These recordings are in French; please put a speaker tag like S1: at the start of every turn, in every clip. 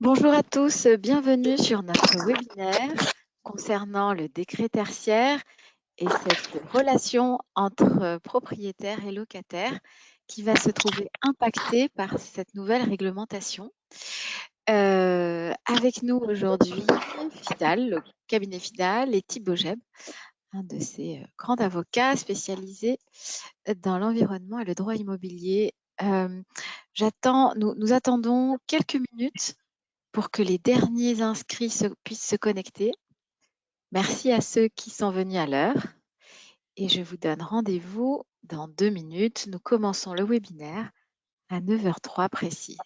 S1: Bonjour à tous, bienvenue sur notre webinaire concernant le décret tertiaire et cette relation entre propriétaires et locataires qui va se trouver impactée par cette nouvelle réglementation. Avec nous aujourd'hui, Fidal, le cabinet Fidal et Thibaut Jeb, un de ces grands avocats spécialisés dans l'environnement et le droit immobilier. Nous attendons quelques minutes pour que les derniers inscrits puissent se connecter. Merci à ceux qui sont venus à l'heure et je vous donne rendez-vous dans 2 minutes. Nous commençons le webinaire à 9h03 précise.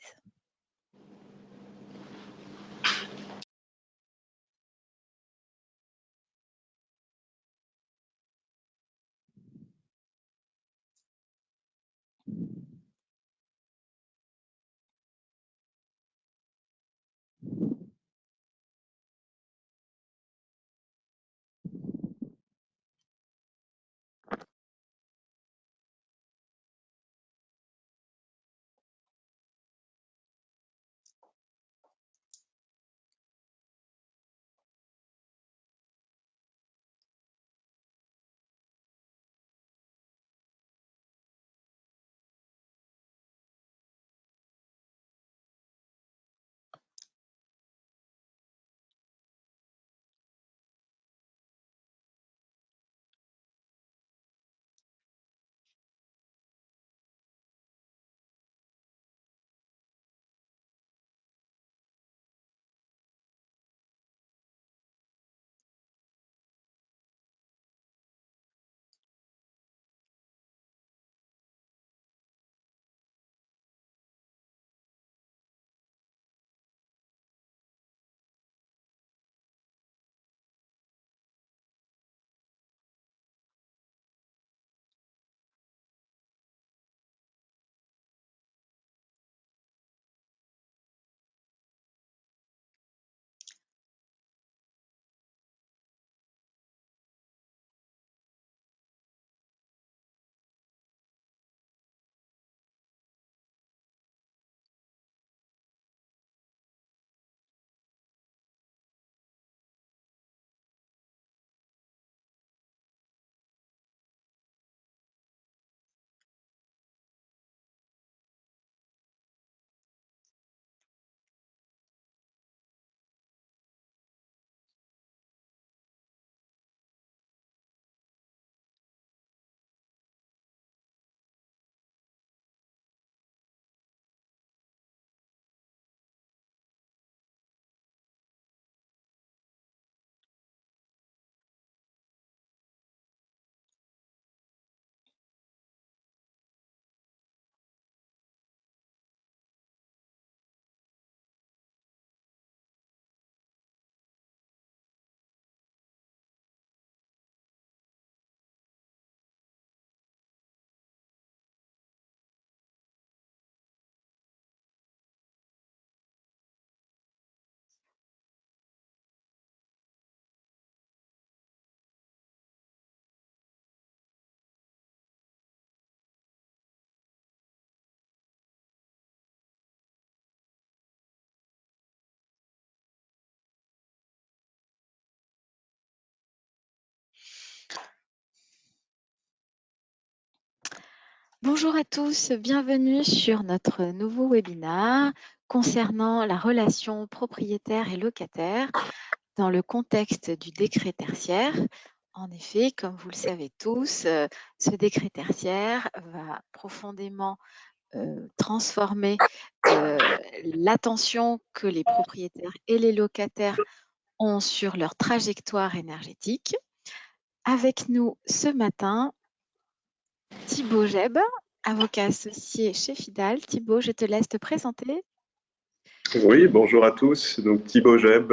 S1: Bonjour à tous, bienvenue sur notre nouveau webinaire concernant la relation propriétaire et locataire dans le contexte du décret tertiaire. En effet, comme vous le savez tous, ce décret tertiaire va profondément transformer l'attention que les propriétaires et les locataires ont sur leur trajectoire énergétique. Avec nous ce matin, Thibaut Jeb, avocat associé chez Fidal. Thibaut, je te laisse te présenter.
S2: Oui, bonjour à tous. Donc Thibaut Jeb,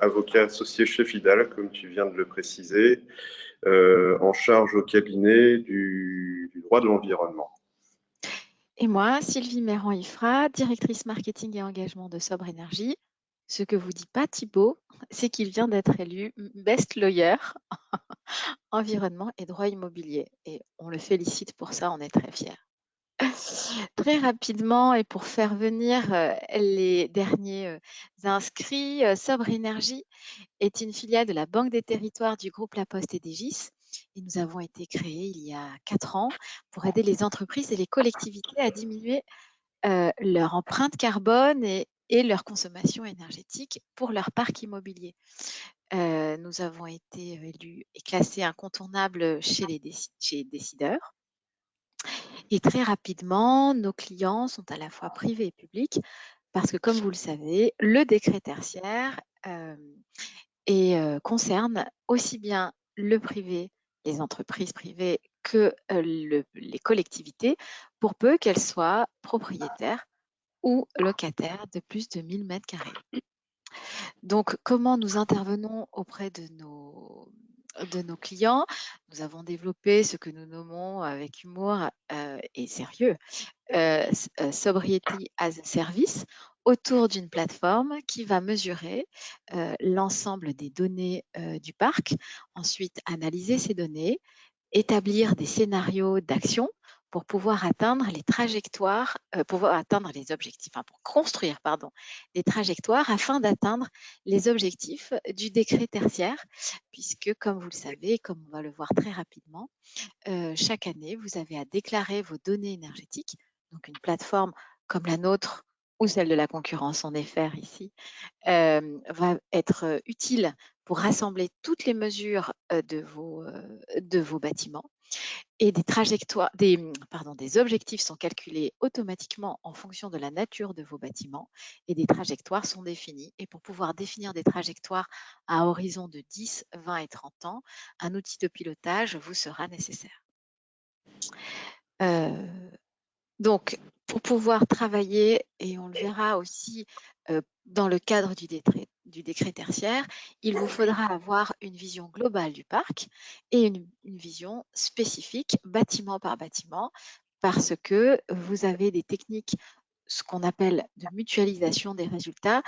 S2: avocat associé chez Fidal, comme tu viens de le préciser, en charge au cabinet du droit de l'environnement.
S1: Et moi, Sylvie Méran-Ifra, directrice marketing et engagement de Sobre Énergie. Ce que vous dit pas Thibaut, c'est qu'il vient d'être élu Best Lawyer environnement et droit immobilier. Et on le félicite pour ça, on est très fiers. Très rapidement et pour faire venir les derniers inscrits, Sobre Énergie est une filiale de la Banque des Territoires du groupe La Poste et Dégis. Et nous avons été créés il y a 4 ans pour aider les entreprises et les collectivités à diminuer leur empreinte carbone et leur consommation énergétique pour leur parc immobilier. Nous avons été élus et classés incontournables chez les décideurs. Et très rapidement, nos clients sont à la fois privés et publics parce que, comme vous le savez, le décret tertiaire concerne aussi bien le privé, les entreprises privées, que les collectivités, pour peu qu'elles soient propriétaires ou locataires de plus de 1000 mètres carrés. Donc, comment nous intervenons auprès de nos clients? Nous avons développé ce que nous nommons avec humour et sérieux Sobriety as a Service autour d'une plateforme qui va mesurer l'ensemble des données du parc, ensuite analyser ces données, établir des scénarios d'action pour pouvoir atteindre les trajectoires, pouvoir atteindre les objectifs, pour construire, les trajectoires afin d'atteindre les objectifs du décret tertiaire, puisque, comme vous le savez, comme on va le voir très rapidement, chaque année, vous avez à déclarer vos données énergétiques. Donc, une plateforme comme la nôtre ou celle de la concurrence, on est faire ici, va être utile pour rassembler toutes les mesures de vos bâtiments. Et des objectifs sont calculés automatiquement en fonction de la nature de vos bâtiments et des trajectoires sont définies. Et pour pouvoir définir des trajectoires à horizon de 10, 20 et 30 ans, un outil de pilotage vous sera nécessaire. Donc, pour pouvoir travailler, et on le verra aussi dans le cadre du décret tertiaire, il vous faudra avoir une vision globale du parc et une vision spécifique bâtiment par bâtiment, parce que vous avez des techniques, ce qu'on appelle de mutualisation des résultats.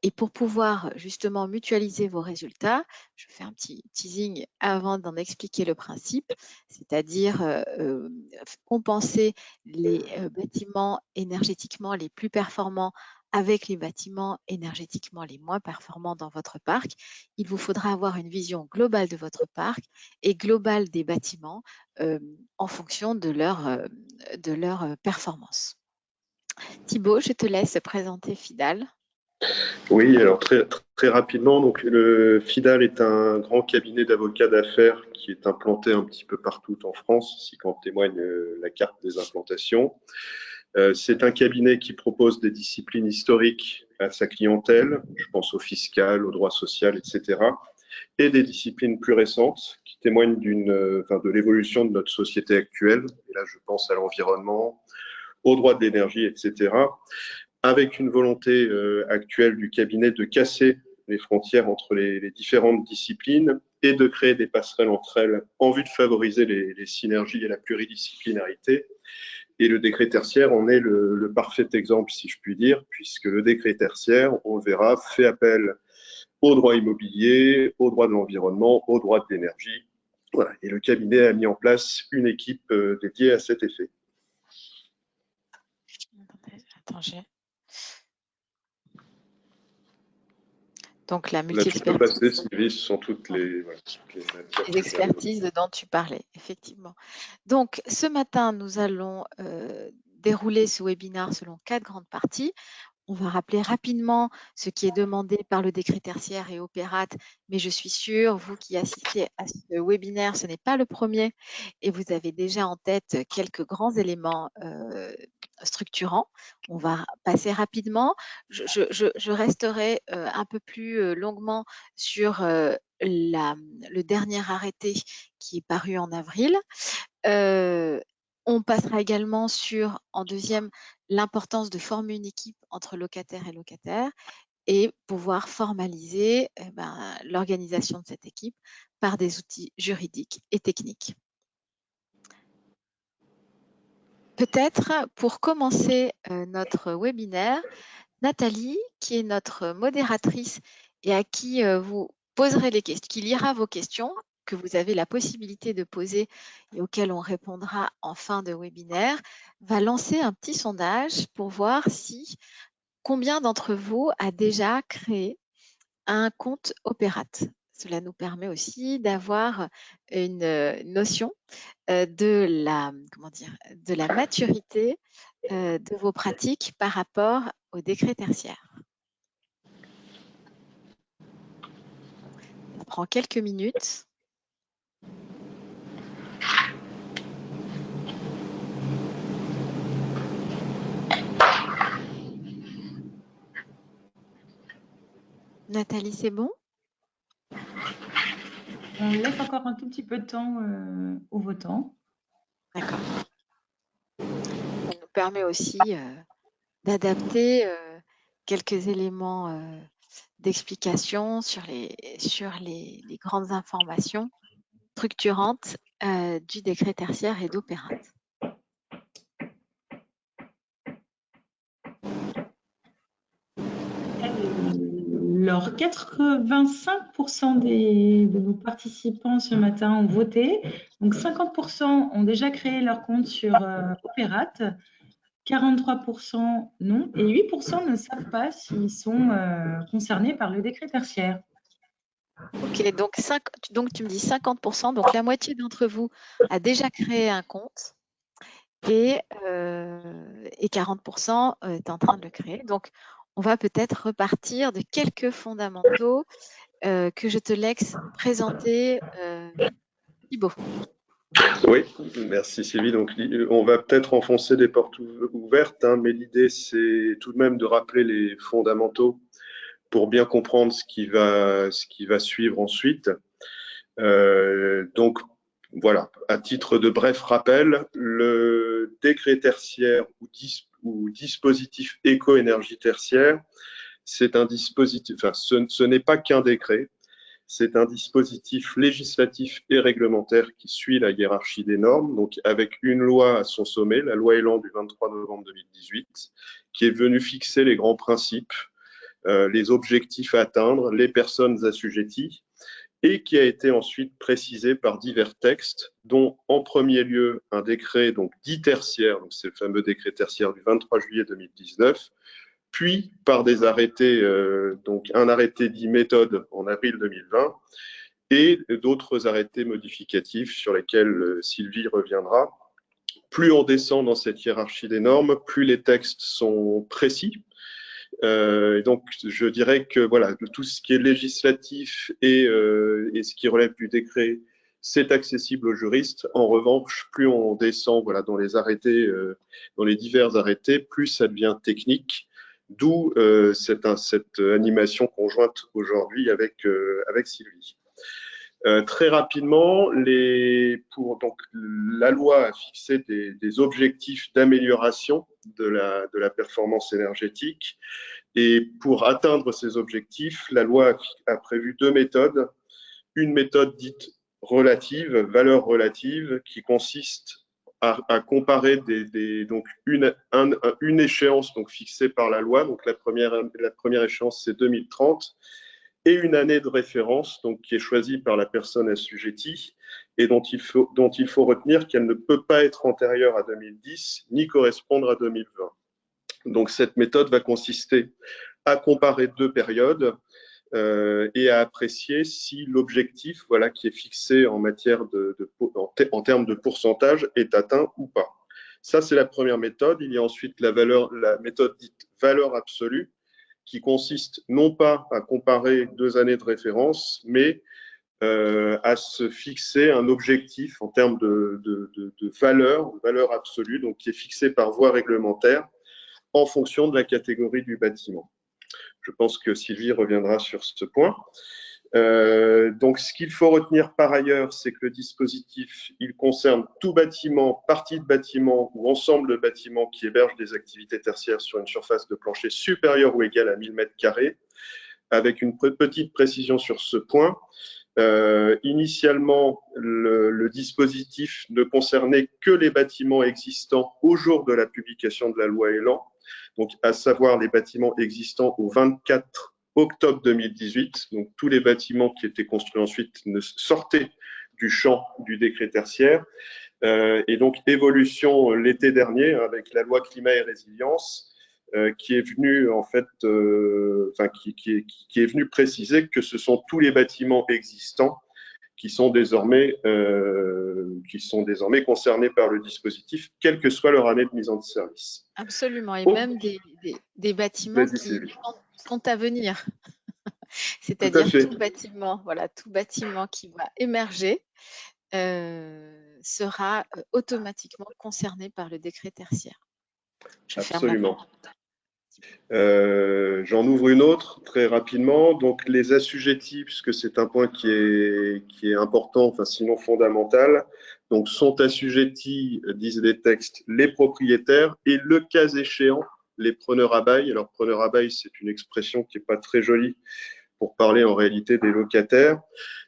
S1: Et pour pouvoir justement mutualiser vos résultats, je fais un petit teasing avant d'en expliquer le principe, c'est-à-dire compenser les bâtiments énergétiquement les plus performants avec les bâtiments énergétiquement les moins performants dans votre parc. Il vous faudra avoir une vision globale de votre parc et globale des bâtiments en fonction de leur performance. Thibaut, je te laisse présenter Fidal.
S2: Oui, alors très rapidement, donc le FIDAL est un grand cabinet d'avocats d'affaires qui est implanté un petit peu partout en France, si qu'en témoigne la carte des implantations. C'est un cabinet qui propose des disciplines historiques à sa clientèle, je pense au fiscal, au droit social, etc., et des disciplines plus récentes qui témoignent de l'évolution de notre société actuelle. Et là, je pense à l'environnement, au droit de l'énergie, etc., avec une volonté actuelle du cabinet de casser les frontières entre les différentes disciplines et de créer des passerelles entre elles en vue de favoriser les synergies et la pluridisciplinarité. Et le décret tertiaire en est le parfait exemple, si je puis dire, puisque le décret tertiaire, on le verra, fait appel au droit immobilier, au droit de l'environnement, au droit de l'énergie. Voilà. Et le cabinet a mis en place une équipe dédiée à cet effet.
S1: Attends, Donc, la
S2: Là, tu peux
S1: multi-expertise.
S2: passer, Sylvie, ce sont toutes les
S1: Les expertises dont tu parlais, effectivement. Donc, ce matin, nous allons dérouler ce webinaire selon 4 grandes parties. On va rappeler rapidement ce qui est demandé par le décret tertiaire et Opérate, mais je suis sûre, vous qui assistez à ce webinaire, ce n'est pas le premier et vous avez déjà en tête quelques grands éléments structurants. On va passer rapidement. Je resterai un peu plus longuement sur le dernier arrêté qui est paru en avril. On passera également sur, en deuxième, l'importance de former une équipe entre locataires et locataires et pouvoir formaliser l'organisation de cette équipe par des outils juridiques et techniques. Peut-être pour commencer notre webinaire, Nathalie, qui est notre modératrice et à qui vous poserez les questions, qui lira vos questions, que vous avez la possibilité de poser et auxquelles on répondra en fin de webinaire, va lancer un petit sondage pour voir si combien d'entre vous a déjà créé un compte Opérate. Cela nous permet aussi d'avoir une notion de la maturité de vos pratiques par rapport au décret tertiaire. Ça prend quelques minutes. Nathalie, c'est bon?
S3: On laisse encore un tout petit peu de temps aux votants.
S1: D'accord. Ça nous permet aussi d'adapter quelques éléments d'explication sur les grandes informations structurantes du décret tertiaire et d'Opérate.
S3: Alors, 85% de vos participants ce matin ont voté. Donc, 50% ont déjà créé leur compte sur Opérate, 43% non, et 8% ne savent pas s'ils sont concernés par le décret tertiaire.
S1: Ok, donc tu me dis 50%, donc la moitié d'entre vous a déjà créé un compte et 40% est en train de le créer. Donc, on va peut-être repartir de quelques fondamentaux que je te laisse présenter, Thibaut.
S2: Oui, merci Sylvie. Donc, on va peut-être enfoncer des portes ouvertes, hein, mais l'idée, c'est tout de même de rappeler les fondamentaux pour bien comprendre ce qui va suivre ensuite. Donc, voilà, à titre de bref rappel, le décret tertiaire ou dispositif éco-énergie tertiaire, c'est un dispositif, enfin, ce n'est pas qu'un décret, c'est un dispositif législatif et réglementaire qui suit la hiérarchie des normes, donc avec une loi à son sommet, la loi Elan du 23 novembre 2018, qui est venue fixer les grands principes, les objectifs à atteindre, les personnes assujetties, et qui a été ensuite précisé par divers textes, dont en premier lieu un décret donc dit tertiaire, donc c'est le fameux décret tertiaire du 23 juillet 2019, puis par des arrêtés, donc un arrêté dit méthode en avril 2020, et d'autres arrêtés modificatifs sur lesquels Sylvie reviendra. Plus on descend dans cette hiérarchie des normes, plus les textes sont précis. Donc, je dirais que voilà, tout ce qui est législatif et ce qui relève du décret, c'est accessible aux juristes. En revanche, plus on descend voilà, dans les arrêtés, dans les divers arrêtés, plus ça devient technique. D'où cette animation conjointe aujourd'hui avec Sylvie. Très rapidement, donc, la loi a fixé des objectifs d'amélioration de la performance énergétique. Et pour atteindre ces objectifs, la loi a prévu deux méthodes. Une méthode dite relative, valeur relative, qui consiste à comparer donc une échéance donc fixée par la loi. Donc la première échéance, c'est 2030. Et une année de référence donc, qui est choisie par la personne assujettie et dont il faut retenir qu'elle ne peut pas être antérieure à 2010 ni correspondre à 2020. Donc cette méthode va consister à comparer deux périodes et à apprécier si l'objectif voilà, qui est fixé en matière en termes de pourcentage est atteint ou pas. Ça, c'est la première méthode. Il y a ensuite la méthode dite valeur absolue, qui consiste non pas à comparer deux années de référence, mais à se fixer un objectif en termes de valeur absolue, donc qui est fixé par voie réglementaire en fonction de la catégorie du bâtiment. Je pense que Sylvie reviendra sur ce point. Donc, ce qu'il faut retenir par ailleurs, c'est que le dispositif, il concerne tout bâtiment, partie de bâtiment ou ensemble de bâtiments qui hébergent des activités tertiaires sur une surface de plancher supérieure ou égale à 1000 m², avec une petite précision sur ce point. Initialement, le dispositif ne concernait que les bâtiments existants au jour de la publication de la loi Elan, donc à savoir les bâtiments existants au 24 octobre 2018. Donc, tous les bâtiments qui étaient construits ensuite ne sortaient du champ du décret tertiaire. Et donc, évolution l'été dernier avec la loi climat et résilience qui est venue en fait, qui est venue préciser que ce sont tous les bâtiments existants qui sont désormais concernés par le dispositif, quelle que soit leur année de mise en service.
S1: Absolument, et même des bâtiments qui sont à venir. C'est-à-dire tout bâtiment, voilà, tout bâtiment qui va émerger sera automatiquement concerné par le décret tertiaire.
S2: Absolument. J'en ouvre une autre très rapidement. Donc les assujettis, puisque c'est un point qui est important, enfin sinon fondamental, donc sont assujettis, disent les textes, les propriétaires et le cas échéant, les preneurs à bail. Alors preneur à bail, c'est une expression qui n'est pas très jolie pour parler en réalité des locataires.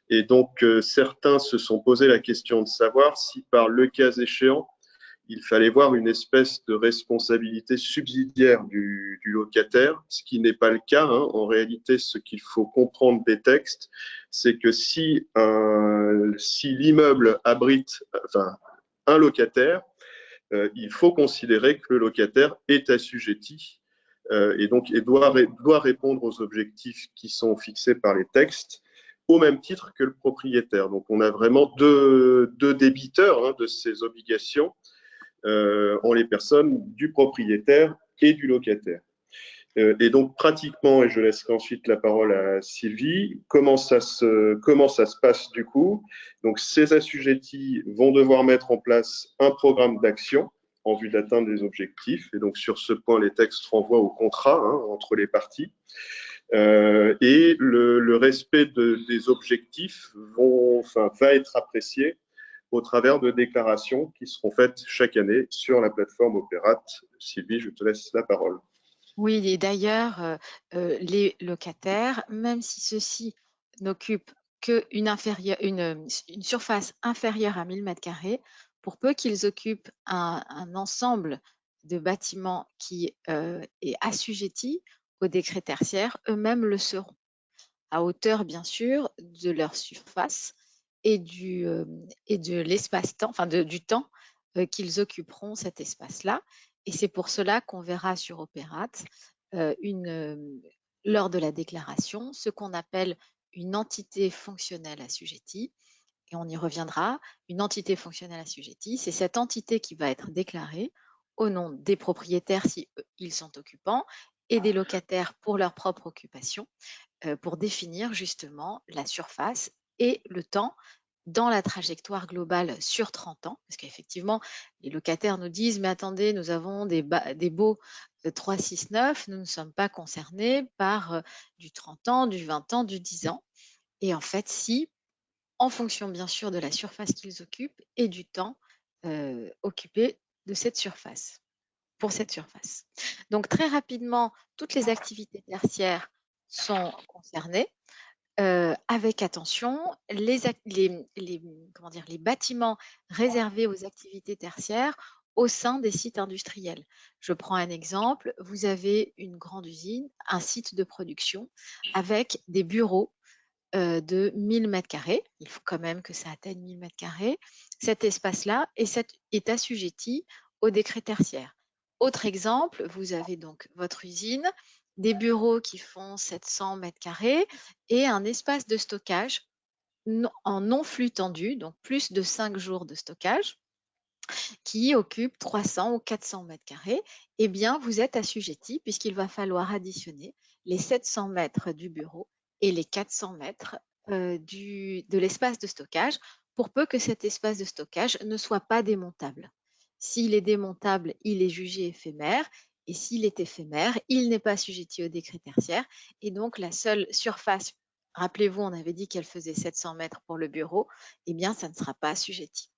S2: Et donc certains se sont posé la question de savoir si par le cas échéant, il fallait voir une espèce de responsabilité subsidiaire du locataire, ce qui n'est pas le cas. En réalité, ce qu'il faut comprendre des textes, c'est que si l'immeuble abrite un locataire, il faut considérer que le locataire est assujetti et donc doit répondre aux objectifs qui sont fixés par les textes au même titre que le propriétaire. Donc on a vraiment deux débiteurs de ces obligations. En les personnes du propriétaire et du locataire. Et donc pratiquement, et je laisserai ensuite la parole à Sylvie, comment ça se passe du coup? Donc ces assujettis vont devoir mettre en place un programme d'action en vue d'atteindre les objectifs. Et donc sur ce point, les textes renvoient au contrat entre les parties. Et le respect des objectifs va être apprécié au travers de déclarations qui seront faites chaque année sur la plateforme Opérate. Sylvie, je te laisse la parole.
S1: Oui, et d'ailleurs, les locataires, même si ceux-ci n'occupent qu'une surface inférieure à 1000 m², pour peu qu'ils occupent un ensemble de bâtiments qui est assujetti au décret tertiaire, eux-mêmes le seront, à hauteur bien sûr de leur surface et de l'espace-temps, enfin du temps qu'ils occuperont cet espace-là. Et c'est pour cela qu'on verra sur Opérate lors de la déclaration ce qu'on appelle une entité fonctionnelle assujettie. Et on y reviendra. Une entité fonctionnelle assujettie, c'est cette entité qui va être déclarée au nom des propriétaires si ils sont occupants et des locataires pour leur propre occupation, pour définir justement la surface et le temps dans la trajectoire globale sur 30 ans, parce qu'effectivement, les locataires nous disent « mais attendez, nous avons des baux 369, nous ne sommes pas concernés par du 30 ans, du 20 ans, du 10 ans ». Et en fait, si, en fonction bien sûr de la surface qu'ils occupent et du temps occupé de cette surface, pour cette surface. Donc très rapidement, toutes les activités tertiaires sont concernées. Avec attention, les bâtiments réservés aux activités tertiaires au sein des sites industriels. Je prends un exemple, vous avez une grande usine, un site de production avec des bureaux de 1000 m². Il faut quand même que ça atteigne 1000 m². Cet espace-là est assujetti au décret tertiaire. Autre exemple, vous avez donc votre usine, des bureaux qui font 700 m² et un espace de stockage en non flux tendu, donc plus de 5 jours de stockage, qui occupe 300 ou 400 m², eh bien, vous êtes assujetti puisqu'il va falloir additionner les 700 mètres du bureau et les 400 mètres de l'espace de stockage, pour peu que cet espace de stockage ne soit pas démontable. S'il est démontable, il est jugé éphémère, et s'il est éphémère, il n'est pas assujetti au décret tertiaire, et donc la seule surface, rappelez-vous, on avait dit qu'elle faisait 700 mètres pour le bureau, eh bien, ça ne sera pas assujetti.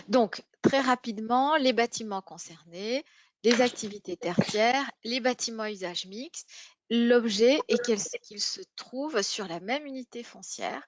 S1: Donc, très rapidement, les bâtiments concernés, les activités tertiaires, les bâtiments à usage mixte. L'objet est qu'ils se trouvent sur la même unité foncière.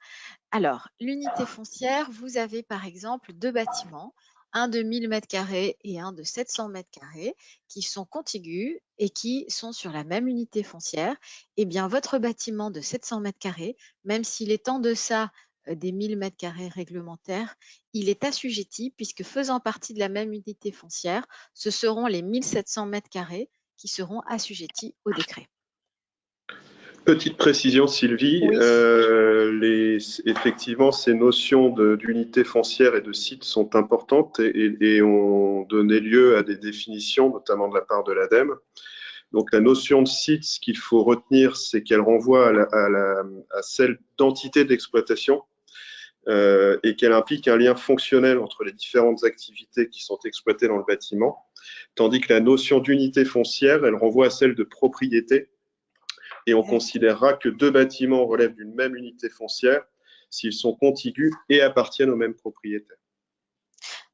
S1: Alors, l'unité foncière, vous avez par exemple deux bâtiments, un de 1000 m² et un de 700 m² qui sont contigus et qui sont sur la même unité foncière, eh bien, votre bâtiment de 700 m², même s'il est en deçà des 1000 m² réglementaires, il est assujetti puisque faisant partie de la même unité foncière, ce seront les 1700 m² qui seront assujettis au décret.
S2: Petite précision, Sylvie,
S1: Oui.
S2: effectivement, ces notions d'unité foncière et de site sont importantes et ont donné lieu à des définitions, notamment de la part de l'ADEME. Donc, la notion de site, ce qu'il faut retenir, c'est qu'elle renvoie à celle d'entité d'exploitation et qu'elle implique un lien fonctionnel entre les différentes activités qui sont exploitées dans le bâtiment, tandis que la notion d'unité foncière, elle renvoie à celle de propriété. Et on considérera que deux bâtiments relèvent d'une même unité foncière s'ils sont contigus et appartiennent au même propriétaire.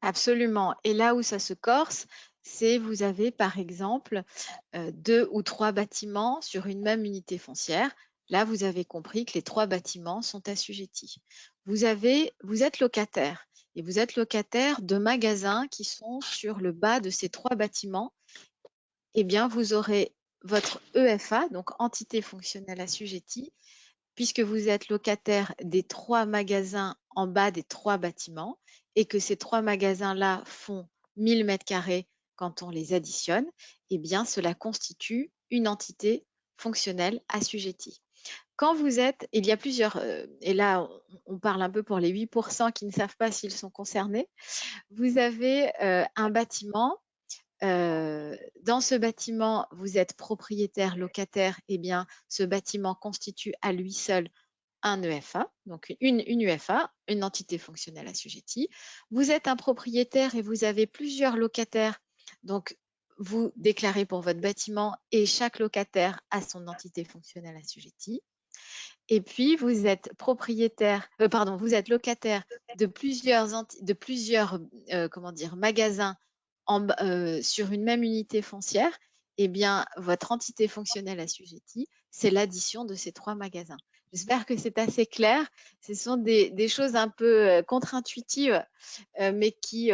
S1: Absolument. Et là où ça se corse, c'est vous avez par exemple 2 ou 3 bâtiments sur une même unité foncière. Là, vous avez compris que les 3 bâtiments sont assujettis. Vous êtes locataire et vous êtes locataire de magasins qui sont sur le bas de ces 3 bâtiments. Eh bien, vous aurez votre EFA, donc entité fonctionnelle assujettie, puisque vous êtes locataire des 3 magasins en bas des 3 bâtiments et que ces 3 magasins-là font 1000 m² quand on les additionne, eh bien, cela constitue une entité fonctionnelle assujettie. Quand vous êtes, il y a plusieurs, et là, on parle un peu pour les 8% qui ne savent pas s'ils sont concernés, vous avez un bâtiment. Dans ce bâtiment, vous êtes propriétaire, locataire, eh bien, ce bâtiment constitue à lui seul un EFA, donc une UFA, une entité fonctionnelle assujettie. Vous êtes un propriétaire et vous avez plusieurs locataires, donc vous déclarez pour votre bâtiment et chaque locataire a son entité fonctionnelle assujettie. Et puis, vous êtes propriétaire, vous êtes locataire de plusieurs magasins sur une même unité foncière. Eh bien, votre entité fonctionnelle assujettie, c'est l'addition de ces 3 magasins. J'espère que c'est assez clair. Ce sont des choses un peu contre-intuitives, mais qui,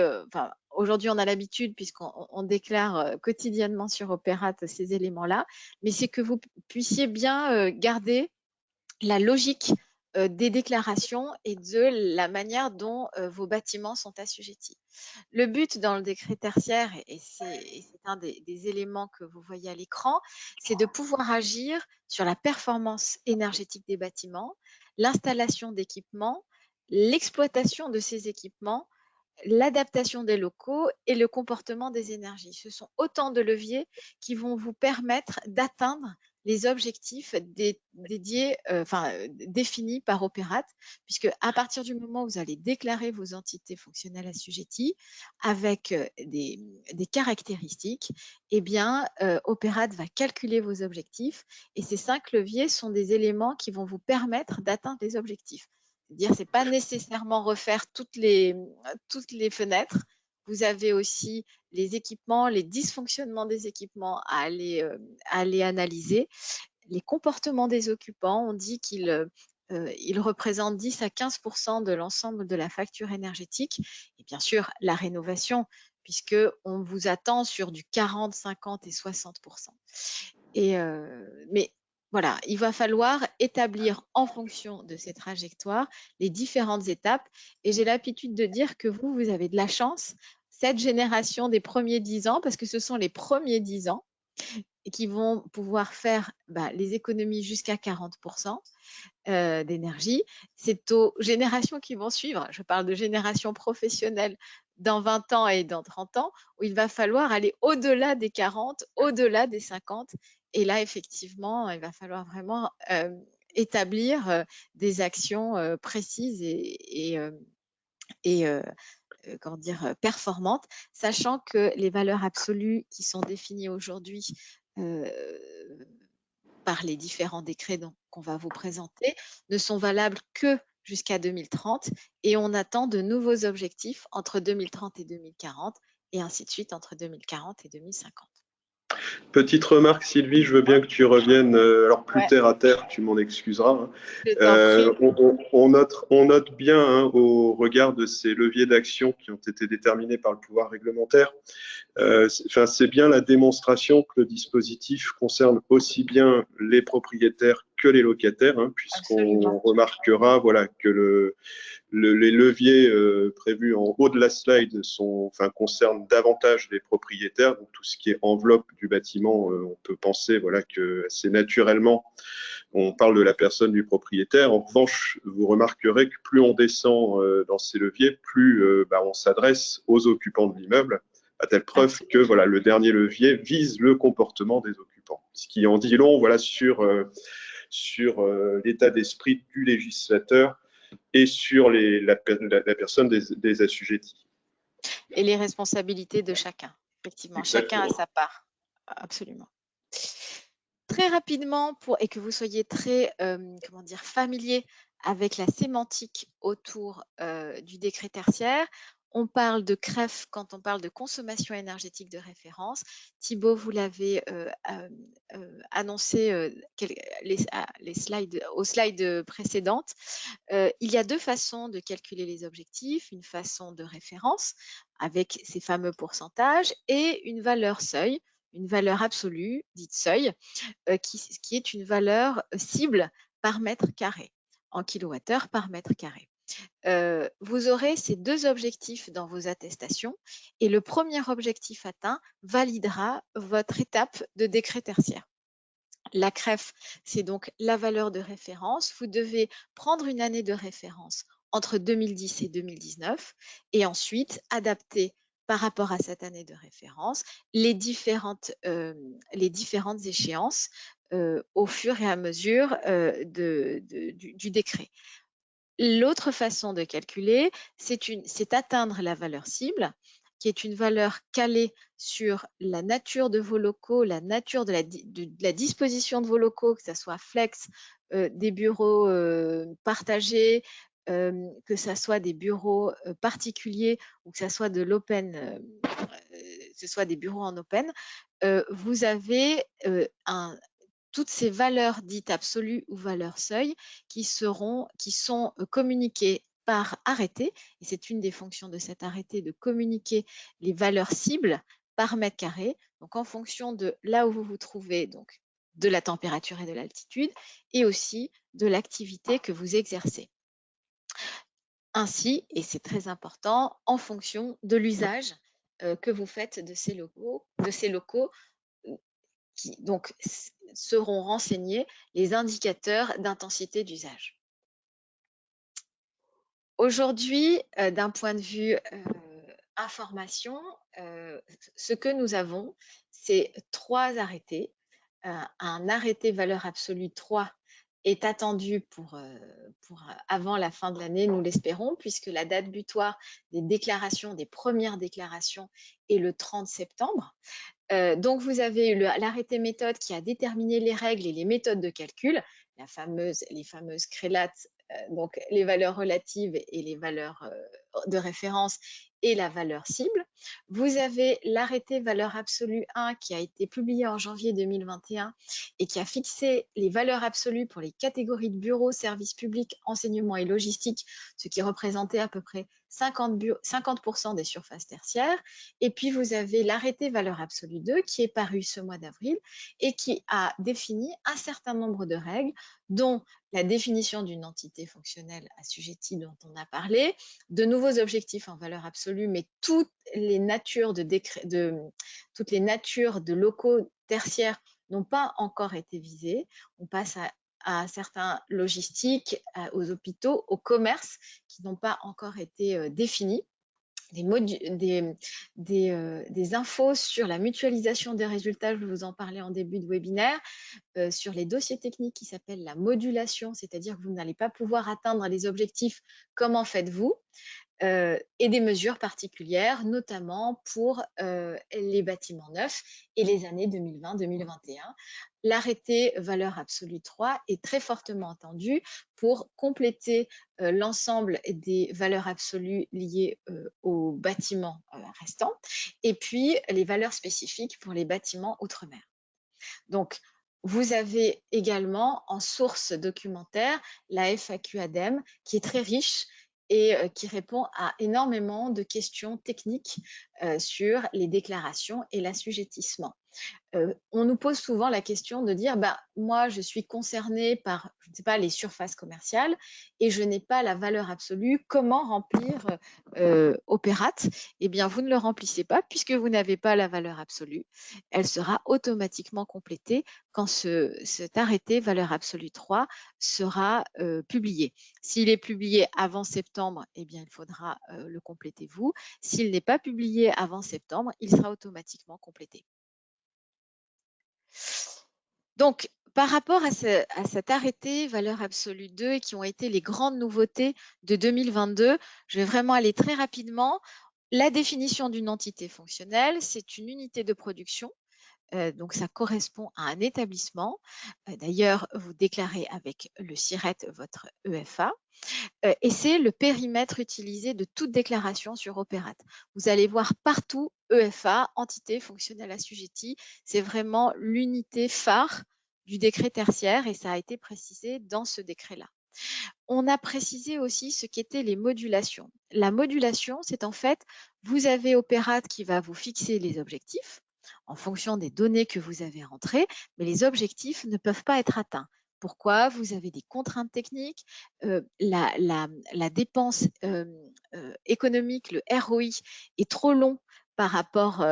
S1: aujourd'hui, on a l'habitude puisqu'on déclare quotidiennement sur Opérat ces éléments-là, mais c'est que vous puissiez bien garder la logique des déclarations et de la manière dont vos bâtiments sont assujettis. Le but dans le décret tertiaire, et c'est un des éléments que vous voyez à l'écran, c'est de pouvoir agir sur la performance énergétique des bâtiments, l'installation d'équipements, l'exploitation de ces équipements, l'adaptation des locaux et le comportement des énergies. Ce sont autant de leviers qui vont vous permettre d'atteindre les objectifs définis par Opérat, puisque à partir du moment où vous allez déclarer vos entités fonctionnelles assujetties avec des caractéristiques, eh bien, Opérat va calculer vos objectifs et ces 5 leviers sont des éléments qui vont vous permettre d'atteindre les objectifs. C'est-à-dire, c'est pas nécessairement refaire toutes les fenêtres. Vous avez aussi les équipements, les dysfonctionnements des équipements à aller analyser. Les comportements des occupants, on dit qu'ils représentent 10 à 15% de l'ensemble de la facture énergétique. Et bien sûr, la rénovation, puisqu'on vous attend sur du 40, 50 et 60%. Mais voilà, il va falloir établir en fonction de ces trajectoires les différentes étapes. Et j'ai l'habitude de dire que vous avez de la chance, cette génération des premiers 10 ans, parce que ce sont les premiers 10 ans qui vont pouvoir faire les économies jusqu'à 40% d'énergie. C'est aux générations qui vont suivre, je parle de génération professionnelle dans 20 ans et dans 30 ans, où il va falloir aller au-delà des 40, au-delà des 50. Et là, effectivement, il va falloir vraiment établir des actions précises et performantes, sachant que les valeurs absolues qui sont définies aujourd'hui par les différents décrets qu'on va vous présenter ne sont valables que jusqu'à 2030 et on attend de nouveaux objectifs entre 2030 et 2040 et ainsi de suite entre 2040 et 2050.
S2: Petite remarque, Sylvie, je veux bien que tu reviennes, alors plus
S1: Ouais,
S2: terre à terre, tu m'en excuseras, hein.
S1: je t'en prie.
S2: On note bien, hein, au regard de ces leviers d'action qui ont été déterminés par le pouvoir réglementaire, c'est bien la démonstration que le dispositif concerne aussi bien les propriétaires que les locataires, hein, puisqu'on
S1: Absolument.
S2: remarquera, voilà, que les leviers prévus en haut de la slide concernent davantage les propriétaires. Donc tout ce qui est enveloppe du bâtiment, on peut penser, voilà, que c'est naturellement, on parle de la personne du propriétaire. En revanche, vous remarquerez que plus on descend dans ces leviers, plus on s'adresse aux occupants de l'immeuble, à telle preuve que,
S1: Absolument.
S2: voilà, le dernier levier vise le comportement des occupants. Ce qui en dit long, voilà, sur l'état d'esprit du législateur et sur la personne des assujettis.
S1: Et les responsabilités de chacun. Effectivement, chacun a
S2: Exactement.
S1: sa part. Absolument. Très rapidement, et que vous soyez très comment dire, familier avec la sémantique autour du décret tertiaire, on parle de CREF quand on parle de consommation énergétique de référence. Thibaut, vous l'avez annoncé aux slides précédentes. Il y a deux façons de calculer les objectifs, une façon de référence avec ces fameux pourcentages et une valeur seuil, une valeur absolue, dite seuil, qui est une valeur cible par mètre carré, en kilowattheure par mètre carré. Vous aurez ces deux objectifs dans vos attestations et le premier objectif atteint validera votre étape de décret tertiaire. La CREF, c'est donc la valeur de référence. Vous devez prendre une année de référence entre 2010 et 2019 et ensuite adapter par rapport à cette année de référence les différentes échéances au fur et à mesure du décret. L'autre façon de calculer, c'est atteindre la valeur cible, qui est une valeur calée sur la nature de vos locaux, la nature de la disposition de vos locaux, que ce soit flex, des bureaux partagés, que ce soit des bureaux particuliers ou que ce soit de l'open, ce soit des bureaux en open. Vous avez toutes ces valeurs dites absolues ou valeurs seuil qui sont communiquées par arrêté, et c'est une des fonctions de cet arrêté de communiquer les valeurs cibles par mètre carré, donc en fonction de là où vous vous trouvez, donc de la température et de l'altitude, et aussi de l'activité que vous exercez. Ainsi, et c'est très important, en fonction de l'usage que vous faites de ces locaux qui donc seront renseignés les indicateurs d'intensité d'usage. Aujourd'hui, d'un point de vue information, ce que nous avons, c'est 3 arrêtés. Un arrêté valeur absolue 3 est attendu pour avant la fin de l'année, nous l'espérons, puisque la date butoir des premières déclarations est le 30 septembre. Donc, vous avez l'arrêté méthode qui a déterminé les règles et les méthodes de calcul, les fameuses crélates, donc les valeurs relatives et les valeurs de référence et la valeur cible. Vous avez l'arrêté valeur absolue 1 qui a été publié en janvier 2021 et qui a fixé les valeurs absolues pour les catégories de bureaux, services publics, enseignement et logistique, ce qui représentait à peu près 50% des surfaces tertiaires. Et puis, vous avez l'arrêté valeur absolue 2 qui est paru ce mois d'avril et qui a défini un certain nombre de règles, dont la définition d'une entité fonctionnelle assujettie dont on a parlé, de nouveaux objectifs en valeur absolue, mais toutes les natures de locaux tertiaires n'ont pas encore été visées. On passe à certains logistiques, aux hôpitaux, aux commerces qui n'ont pas encore été définis. Des infos sur la mutualisation des résultats, je vais vous en parler en début de webinaire, sur les dossiers techniques qui s'appellent la modulation, c'est-à-dire que vous n'allez pas pouvoir atteindre les objectifs, comment faites-vous? et des mesures particulières, notamment pour les bâtiments neufs et les années 2020-2021. L'arrêté valeur absolue 3 est très fortement attendu pour compléter l'ensemble des valeurs absolues liées aux bâtiments restants et puis les valeurs spécifiques pour les bâtiments outre-mer. Donc, vous avez également en source documentaire la FAQ ADEME qui est très riche et qui répond à énormément de questions techniques sur les déclarations et l'assujettissement. On nous pose souvent la question de dire moi je suis concernée par, je ne sais pas, les surfaces commerciales et je n'ai pas la valeur absolue, comment remplir Opérate? Eh bien vous ne le remplissez pas puisque vous n'avez pas la valeur absolue. Elle sera automatiquement complétée quand cet arrêté valeur absolue 3 sera publié. S'il est publié avant septembre, eh bien il faudra le compléter vous. S'il n'est pas publié avant septembre, il sera automatiquement complété. Donc, par rapport à cet arrêté valeur absolue 2 et qui ont été les grandes nouveautés de 2022, je vais vraiment aller très rapidement. La définition d'une entité fonctionnelle, c'est une unité de production. Donc, ça correspond à un établissement. D'ailleurs, vous déclarez avec le SIRET votre EFA. Et c'est le périmètre utilisé de toute déclaration sur Opérate. Vous allez voir partout EFA, entité fonctionnelle assujettie. C'est vraiment l'unité phare du décret tertiaire et ça a été précisé dans ce décret-là. On a précisé aussi ce qu'étaient les modulations. La modulation, c'est en fait, vous avez Opérate qui va vous fixer les objectifs en fonction des données que vous avez rentrées, mais les objectifs ne peuvent pas être atteints. Pourquoi? Vous avez des contraintes techniques, la dépense économique, le ROI est trop long par rapport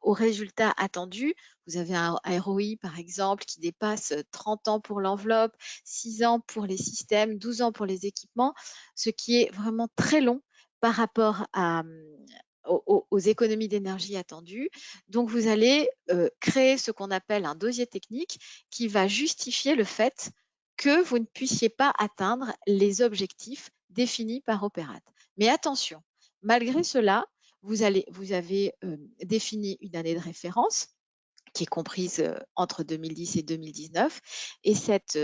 S1: aux résultats attendus. Vous avez un ROI, par exemple, qui dépasse 30 ans pour l'enveloppe, 6 ans pour les systèmes, 12 ans pour les équipements, ce qui est vraiment très long par rapport aux économies d'énergie attendues. Donc, vous allez créer ce qu'on appelle un dossier technique qui va justifier le fait que vous ne puissiez pas atteindre les objectifs définis par Opérate. Mais attention, malgré cela, vous avez défini une année de référence qui est comprise entre 2010 et 2019, et cet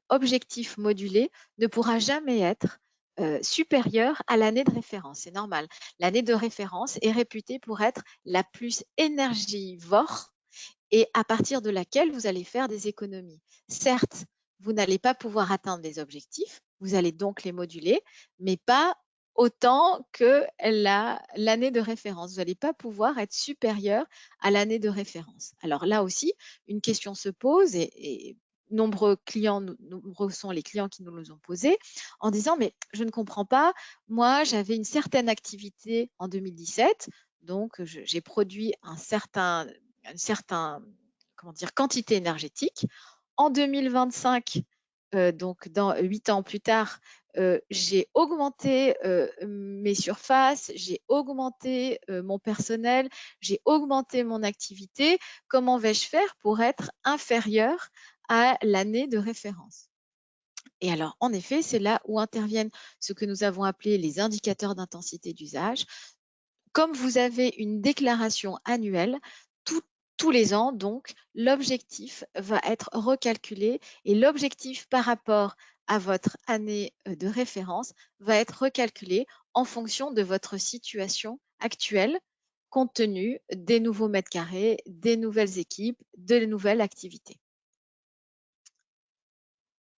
S1: objectif modulé ne pourra jamais être supérieur à l'année de référence. C'est normal. L'année de référence est réputée pour être la plus énergivore et à partir de laquelle vous allez faire des économies. Certes, vous n'allez pas pouvoir atteindre les objectifs, vous allez donc les moduler, mais pas autant que l'année de référence. Vous n'allez pas pouvoir être supérieur à l'année de référence. Alors là aussi, une question se pose et nombreux sont les clients qui nous les ont posés en disant mais je ne comprends pas, moi j'avais une certaine activité en 2017, donc j'ai produit une certaine quantité énergétique. En 2025, donc dans 8 ans plus tard, j'ai augmenté mes surfaces, j'ai augmenté mon personnel, j'ai augmenté mon activité. Comment vais-je faire pour être inférieur à l'année de référence? Et alors, en effet, c'est là où interviennent ce que nous avons appelé les indicateurs d'intensité d'usage. Comme vous avez une déclaration annuelle, tous les ans, donc, l'objectif va être recalculé et l'objectif par rapport à votre année de référence va être recalculé en fonction de votre situation actuelle, compte tenu des nouveaux mètres carrés, des nouvelles équipes, de nouvelles activités.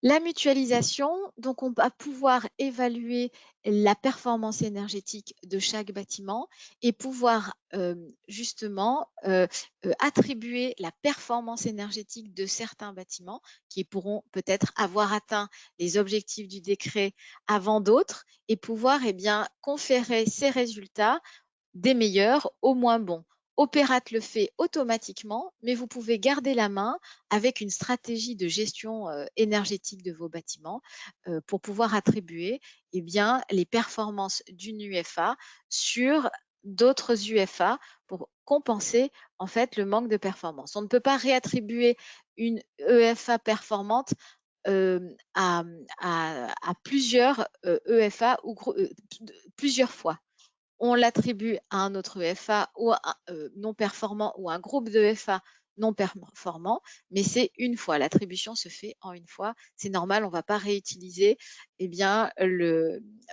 S1: La mutualisation, donc on va pouvoir évaluer la performance énergétique de chaque bâtiment et pouvoir justement attribuer la performance énergétique de certains bâtiments qui pourront peut-être avoir atteint les objectifs du décret avant d'autres et pouvoir conférer ces résultats des meilleurs aux moins bons. Opérate le fait automatiquement, mais vous pouvez garder la main avec une stratégie de gestion énergétique de vos bâtiments pour pouvoir attribuer les performances d'une UFA sur d'autres UFA pour compenser en fait le manque de performance. On ne peut pas réattribuer une EFA performante à plusieurs EFA ou plusieurs fois. On l'attribue à un autre EFA ou non performant ou un groupe d'EFA non performant, mais c'est une fois. L'attribution se fait en une fois. C'est normal, on ne va pas réutiliser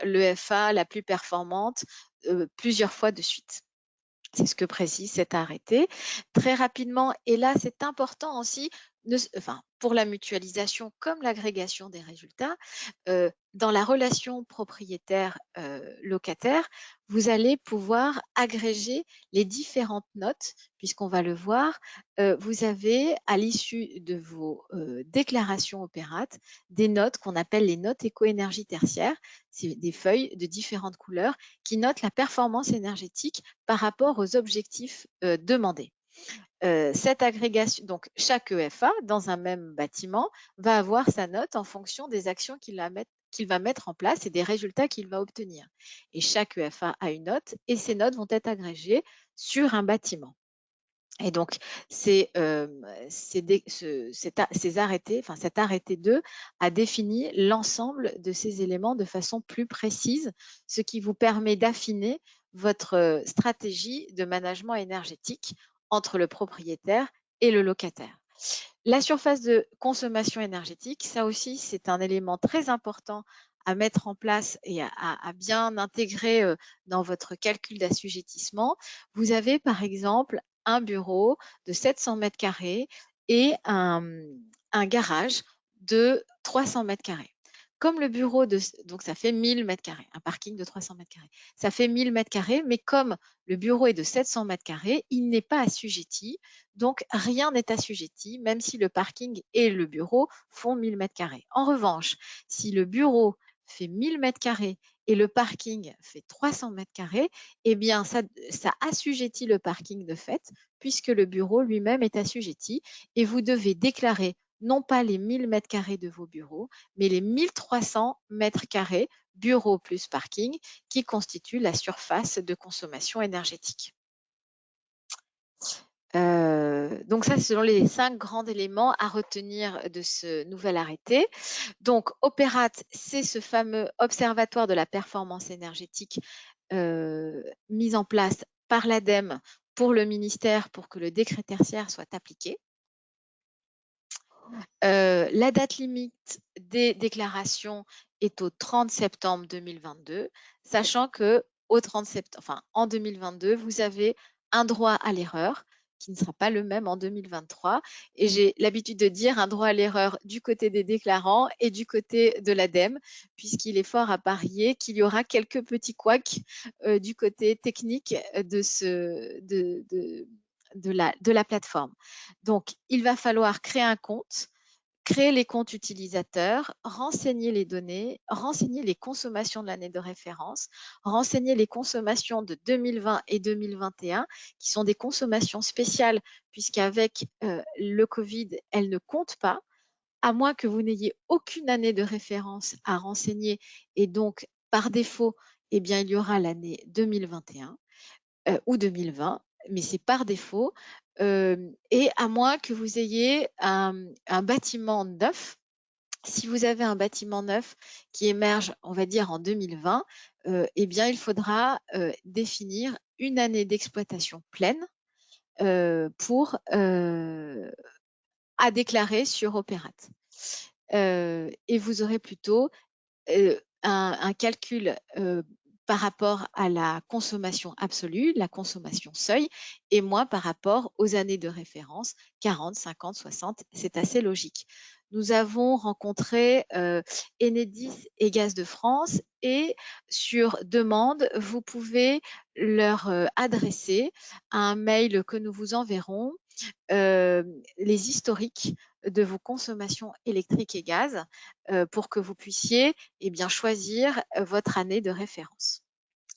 S1: l'EFA la plus performante plusieurs fois de suite. C'est ce que précise cet arrêté. Très rapidement, et là c'est important aussi, pour la mutualisation comme l'agrégation des résultats, dans la relation propriétaire-locataire, vous allez pouvoir agréger les différentes notes, puisqu'on va le voir, vous avez à l'issue de vos déclarations opérates des notes qu'on appelle les notes éco-énergie tertiaire. C'est des feuilles de différentes couleurs qui notent la performance énergétique par rapport aux objectifs demandés. Cette agrégation, donc chaque EFA dans un même bâtiment va avoir sa note en fonction des actions qu'il va mettre en place et des résultats qu'il va obtenir. Et chaque EFA a une note et ces notes vont être agrégées sur un bâtiment. Et donc, cet arrêté 2 a défini l'ensemble de ces éléments de façon plus précise, ce qui vous permet d'affiner votre stratégie de management énergétique entre le propriétaire et le locataire. La surface de consommation énergétique, ça aussi, c'est un élément très important à mettre en place et à bien intégrer dans votre calcul d'assujettissement. Vous avez par exemple un bureau de 700 mètres carrés et un garage de 300 mètres carrés. Comme le bureau donc ça fait 1000 mètres carrés, un parking de 300 mètres carrés. Ça fait 1000 mètres carrés, mais comme le bureau est de 700 mètres carrés, il n'est pas assujetti. Donc, rien n'est assujetti, même si le parking et le bureau font 1000 mètres carrés. En revanche, si le bureau fait 1000 mètres carrés et le parking fait 300 mètres carrés, eh bien, ça assujettit le parking de fait, puisque le bureau lui-même est assujetti et vous devez déclarer non pas les 1000 mètres carrés de vos bureaux, mais les 1300 mètres carrés, bureau plus parking, qui constituent la surface de consommation énergétique. Donc ça, ce sont les 5 grands éléments à retenir de ce nouvel arrêté. Donc, Opérat, c'est ce fameux observatoire de la performance énergétique mis en place par l'ADEME pour le ministère pour que le décret tertiaire soit appliqué. La date limite des déclarations est au 30 septembre 2022, sachant que en 2022, vous avez un droit à l'erreur qui ne sera pas le même en 2023. Et j'ai l'habitude de dire un droit à l'erreur du côté des déclarants et du côté de l'ADEME, puisqu'il est fort à parier qu'il y aura quelques petits couacs du côté technique de la plateforme. Donc, il va falloir créer un compte, créer les comptes utilisateurs, renseigner les données, renseigner les consommations de l'année de référence, renseigner les consommations de 2020 et 2021, qui sont des consommations spéciales, puisqu'avec le Covid, elles ne comptent pas, à moins que vous n'ayez aucune année de référence à renseigner, et donc, par défaut, eh bien, il y aura l'année 2021 ou 2020, mais c'est par défaut. Et à moins que vous ayez un bâtiment neuf. Si vous avez un bâtiment neuf qui émerge, on va dire, en 2020, eh bien, il faudra définir une année d'exploitation pleine à déclarer sur Opérat. Et vous aurez plutôt un calcul par rapport à la consommation absolue, la consommation seuil, et moins par rapport aux années de référence, 40, 50, 60, c'est assez logique. Nous avons rencontré Enedis et Gaz de France et sur demande, vous pouvez leur adresser un mail que nous vous enverrons, les historiques de vos consommations électriques et gaz pour que vous puissiez choisir votre année de référence.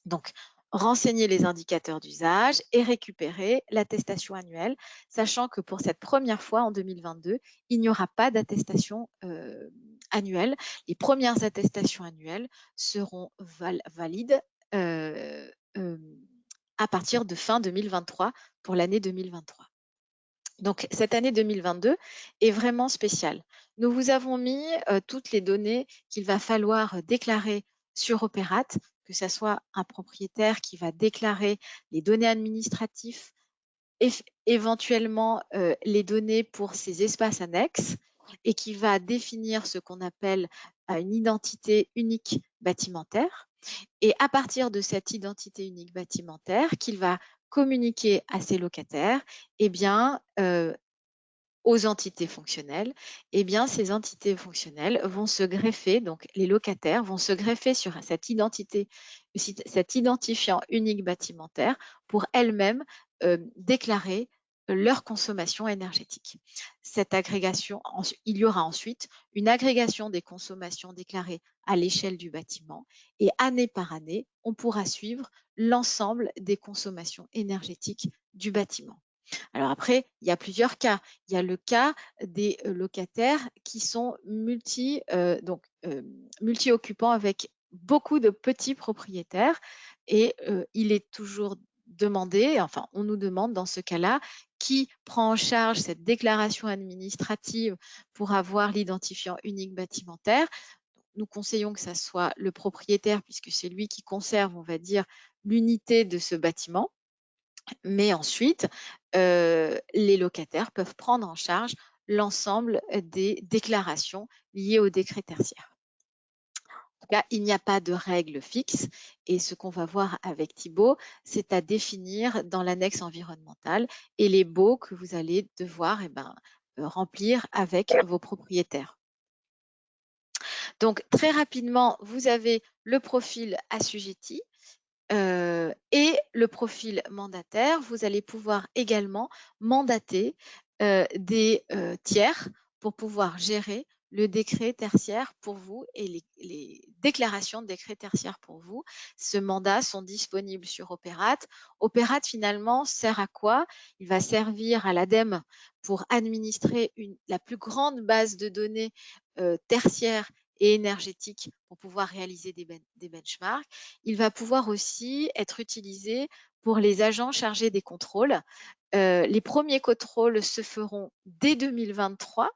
S1: Donc, renseignez les indicateurs d'usage et récupérer l'attestation annuelle, sachant que pour cette première fois en 2022, il n'y aura pas d'attestation annuelle. Les premières attestations annuelles seront valides à partir de fin 2023 pour l'année 2023. Donc, cette année 2022 est vraiment spéciale. Nous vous avons mis toutes les données qu'il va falloir déclarer sur Opérate, que ce soit un propriétaire qui va déclarer les données administratives, éventuellement les données pour ses espaces annexes, et qui va définir ce qu'on appelle une identité unique bâtimentaire. Et à partir de cette identité unique bâtimentaire qu'il va communiquer à ses locataires, eh bien, aux entités fonctionnelles, eh bien, ces entités fonctionnelles vont se greffer, donc les locataires vont se greffer sur cette identité, cet identifiant unique bâtimentaire pour elles-mêmes déclarer leur consommation énergétique. Cette agrégation, il y aura ensuite une agrégation des consommations déclarées à l'échelle du bâtiment et année par année, on pourra suivre l'ensemble des consommations énergétiques du bâtiment. Alors après, il y a plusieurs cas. Il y a le cas des locataires qui sont multi-occupants avec beaucoup de petits propriétaires et il est toujours demandé, enfin on nous demande dans ce cas-là, qui prend en charge cette déclaration administrative pour avoir l'identifiant unique bâtimentaire. Nous conseillons que ça soit le propriétaire puisque c'est lui qui conserve, on va dire, l'unité de ce bâtiment. Mais ensuite, les locataires peuvent prendre en charge l'ensemble des déclarations liées au décret tertiaire. En tout cas, il n'y a pas de règle fixe et ce qu'on va voir avec Thibaut, c'est à définir dans l'annexe environnementale et les baux que vous allez devoir remplir avec vos propriétaires. Donc, très rapidement, vous avez le profil assujetti. Et le profil mandataire, vous allez pouvoir également mandater des tiers pour pouvoir gérer le décret tertiaire pour vous et les déclarations de décret tertiaire pour vous. Ce mandat sont disponibles sur Opérate. Opérate, finalement, sert à quoi? Il va servir à l'ADEME pour administrer la plus grande base de données tertiaires et énergétiques pour pouvoir réaliser des benchmarks. Il va pouvoir aussi être utilisé pour les agents chargés des contrôles. Les premiers contrôles se feront dès 2023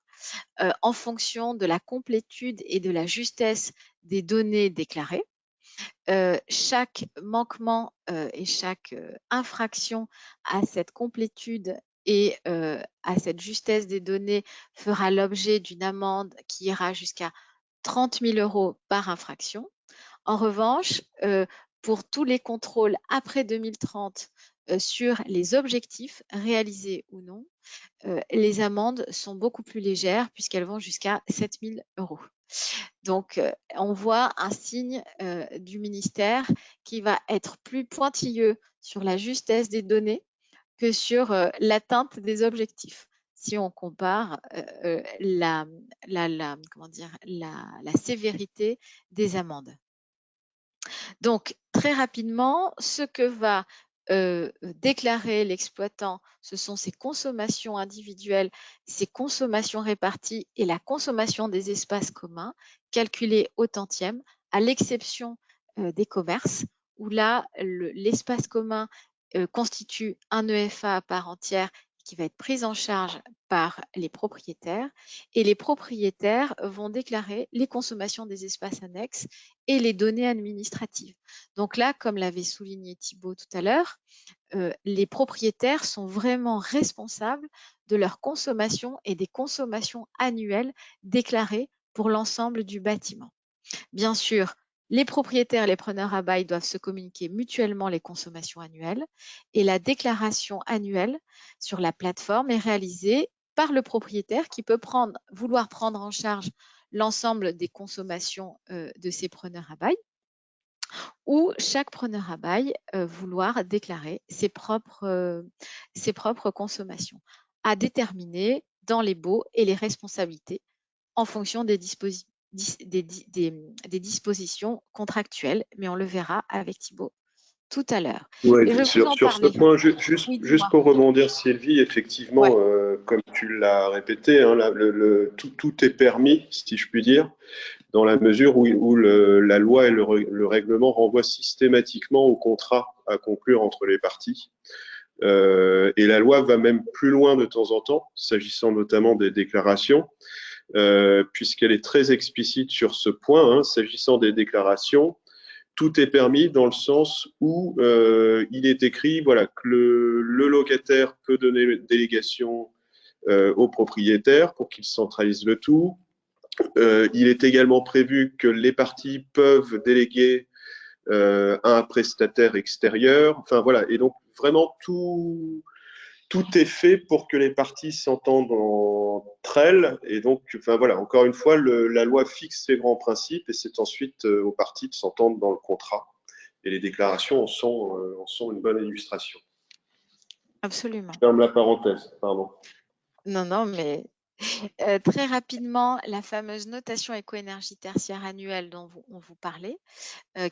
S1: en fonction de la complétude et de la justesse des données déclarées. Chaque manquement et chaque infraction à cette complétude et à cette justesse des données fera l'objet d'une amende qui ira jusqu'à 30 000 € par infraction. En revanche, pour tous les contrôles après 2030 sur les objectifs réalisés ou non, les amendes sont beaucoup plus légères puisqu'elles vont jusqu'à 7 000 €. Donc, on voit un signe du ministère qui va être plus pointilleux sur la justesse des données que sur l'atteinte des objectifs. Si on compare la sévérité des amendes. Donc, très rapidement, ce que va déclarer l'exploitant, ce sont ses consommations individuelles, ses consommations réparties et la consommation des espaces communs, calculées au tantième, à l'exception des commerces, où là, l'espace commun constitue un EFA à part entière qui va être prise en charge par les propriétaires et les propriétaires vont déclarer les consommations des espaces annexes et les données administratives. Donc là, comme l'avait souligné Thibaut tout à l'heure, les propriétaires sont vraiment responsables de leur consommation et des consommations annuelles déclarées pour l'ensemble du bâtiment. Bien sûr, les propriétaires et les preneurs à bail doivent se communiquer mutuellement les consommations annuelles et la déclaration annuelle sur la plateforme est réalisée par le propriétaire qui peut vouloir prendre en charge l'ensemble des consommations de ses preneurs à bail ou chaque preneur à bail vouloir déclarer ses propres consommations à déterminer dans les baux et les responsabilités en fonction des dispositions contractuelles, mais on le verra avec Thibaut tout à l'heure.
S2: Oui, sur ce point, juste pour rebondir, Sylvie, effectivement, comme tu l'as répété, hein, tout est permis, si je puis dire, dans la mesure où la loi et le règlement renvoient systématiquement au contrat à conclure entre les parties. Et la loi va même plus loin de temps en temps, s'agissant notamment des déclarations, puisqu'elle est très explicite sur ce point. S'agissant des déclarations, tout est permis dans le sens où il est écrit voilà, que le locataire peut donner délégation au propriétaire pour qu'il centralise le tout. Il est également prévu que les parties peuvent déléguer à un prestataire extérieur. Enfin voilà, et donc vraiment tout est fait pour que les parties s'entendent entre elles. Et donc, enfin voilà, encore une fois, la loi fixe les grands principes et c'est ensuite aux parties de s'entendre dans le contrat. Et les déclarations en sont une bonne illustration.
S1: Absolument.
S2: Je ferme la parenthèse, pardon.
S1: Non, non, mais très rapidement, la fameuse notation éco-énergie tertiaire annuelle dont on vous parlait,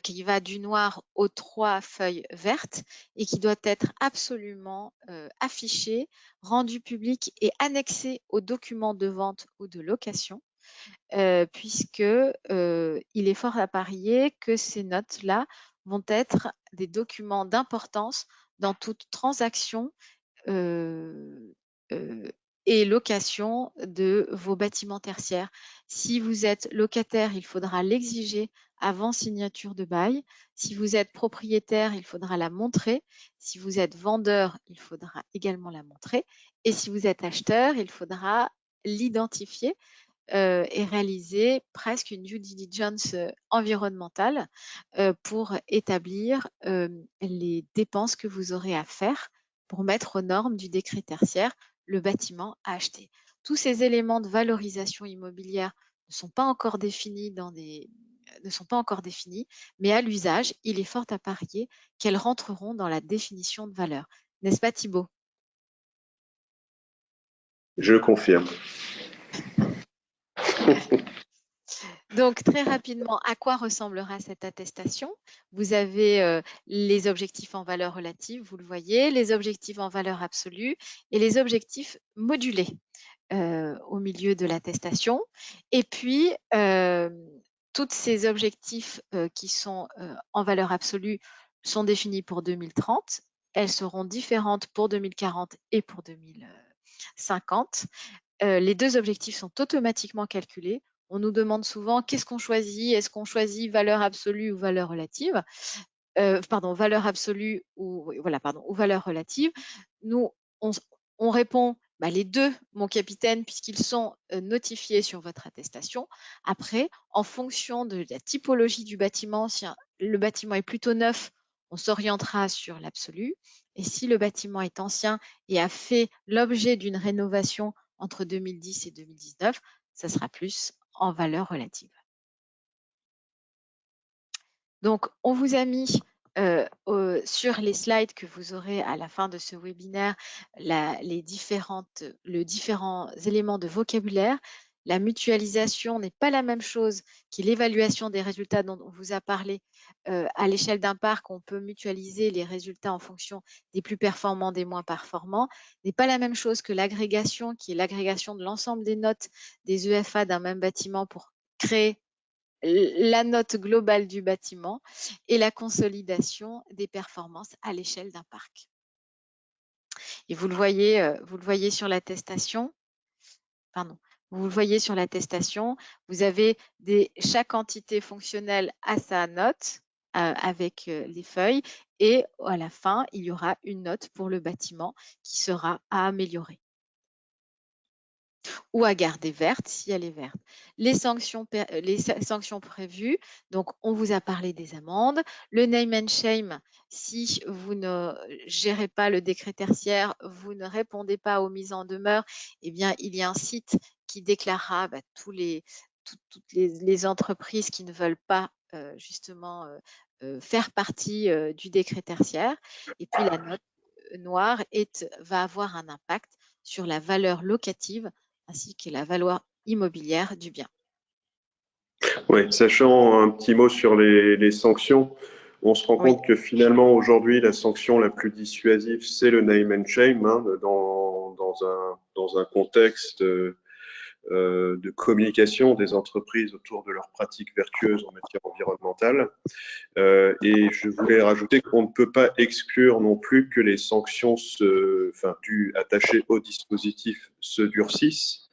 S1: qui va du noir aux 3 feuilles vertes et qui doit être absolument affichée, rendue publique et annexée aux documents de vente ou de location, puisque il est fort à parier que ces notes-là vont être des documents d'importance dans toute transaction et location de vos bâtiments tertiaires. Si vous êtes locataire, il faudra l'exiger avant signature de bail. Si vous êtes propriétaire, il faudra la montrer. Si vous êtes vendeur, il faudra également la montrer. Et si vous êtes acheteur, il faudra l'identifier et réaliser presque une due diligence environnementale pour établir les dépenses que vous aurez à faire pour mettre aux normes du décret tertiaire le bâtiment à acheter. Tous ces éléments de valorisation immobilière ne sont pas encore définis mais à l'usage, il est fort à parier qu'elles rentreront dans la définition de valeur. N'est-ce pas Thibaut?
S2: Je confirme.
S1: Donc, très rapidement, à quoi ressemblera cette attestation? Vous avez les objectifs en valeur relative, vous le voyez, les objectifs en valeur absolue et les objectifs modulés au milieu de l'attestation. Et puis, tous ces objectifs qui sont en valeur absolue sont définis pour 2030. Elles seront différentes pour 2040 et pour 2050. Les 2 objectifs sont automatiquement calculés. On nous demande souvent qu'est-ce qu'on choisit? Est-ce qu'on choisit valeur absolue ou valeur relative? Pardon, valeur absolue ou valeur relative. Nous, on répond les 2, mon capitaine, puisqu'ils sont notifiés sur votre attestation. Après, en fonction de la typologie du bâtiment, si le bâtiment est plutôt neuf, on s'orientera sur l'absolu. Et si le bâtiment est ancien et a fait l'objet d'une rénovation entre 2010 et 2019, ça sera plus en valeur relative. Donc, on vous a mis sur les slides que vous aurez à la fin de ce webinaire les différents éléments de vocabulaire. La mutualisation n'est pas la même chose que l'évaluation des résultats dont on vous a parlé. À l'échelle d'un parc, on peut mutualiser les résultats en fonction des plus performants, des moins performants. N'est pas la même chose que l'agrégation, qui est l'agrégation de l'ensemble des notes des EFA d'un même bâtiment pour créer la note globale du bâtiment et la consolidation des performances à l'échelle d'un parc. Et vous le voyez sur l'attestation. Pardon. Vous le voyez sur l'attestation, vous avez chaque entité fonctionnelle a sa note avec les feuilles et à la fin, il y aura une note pour le bâtiment qui sera à améliorer ou à garder verte si elle est verte. Les sanctions prévues, donc on vous a parlé des amendes. Le name and shame, si vous ne gérez pas le décret tertiaire, vous ne répondez pas aux mises en demeure, eh bien, il y a un site qui déclarera toutes les entreprises qui ne veulent pas justement faire partie du décret tertiaire. Et puis la note noire va avoir un impact sur la valeur locative ainsi que la valeur immobilière du bien.
S2: Oui, sachant un petit mot sur les sanctions, on se rend compte que finalement aujourd'hui la sanction la plus dissuasive c'est le name and shame dans un contexte de communication des entreprises autour de leurs pratiques vertueuses en matière environnementale. Et je voulais rajouter qu'on ne peut pas exclure non plus que les sanctions attachées au dispositif se durcissent.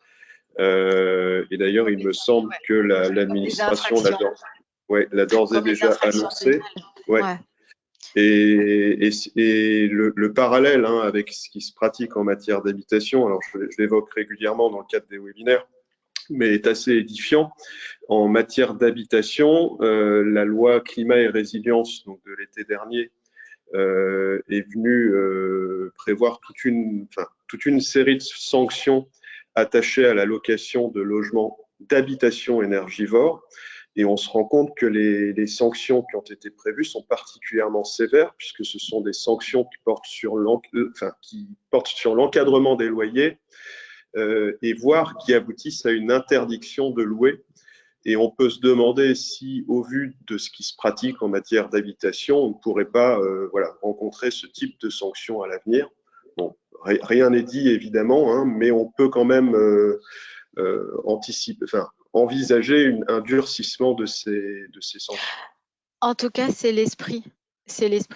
S2: Et d'ailleurs, il me semble que l'administration l'a d'ores et déjà annoncé. Ouais.
S1: Ouais.
S2: Et le parallèle avec ce qui se pratique en matière d'habitation, alors je l'évoque régulièrement dans le cadre des webinaires, mais est assez édifiant. En matière d'habitation, la loi climat et résilience donc de l'été dernier est venue prévoir toute une série de sanctions attachées à la location de logements d'habitation énergivore. Et on se rend compte que les sanctions qui ont été prévues sont particulièrement sévères, puisque ce sont des sanctions qui portent sur l'encadrement des loyers, et voire qui aboutissent à une interdiction de louer. Et on peut se demander si, au vu de ce qui se pratique en matière d'habitation, on ne pourrait pas rencontrer ce type de sanctions à l'avenir. Bon, rien n'est dit évidemment, mais on peut quand même envisager un durcissement de ces sanctions.
S1: En tout cas, c'est l'esprit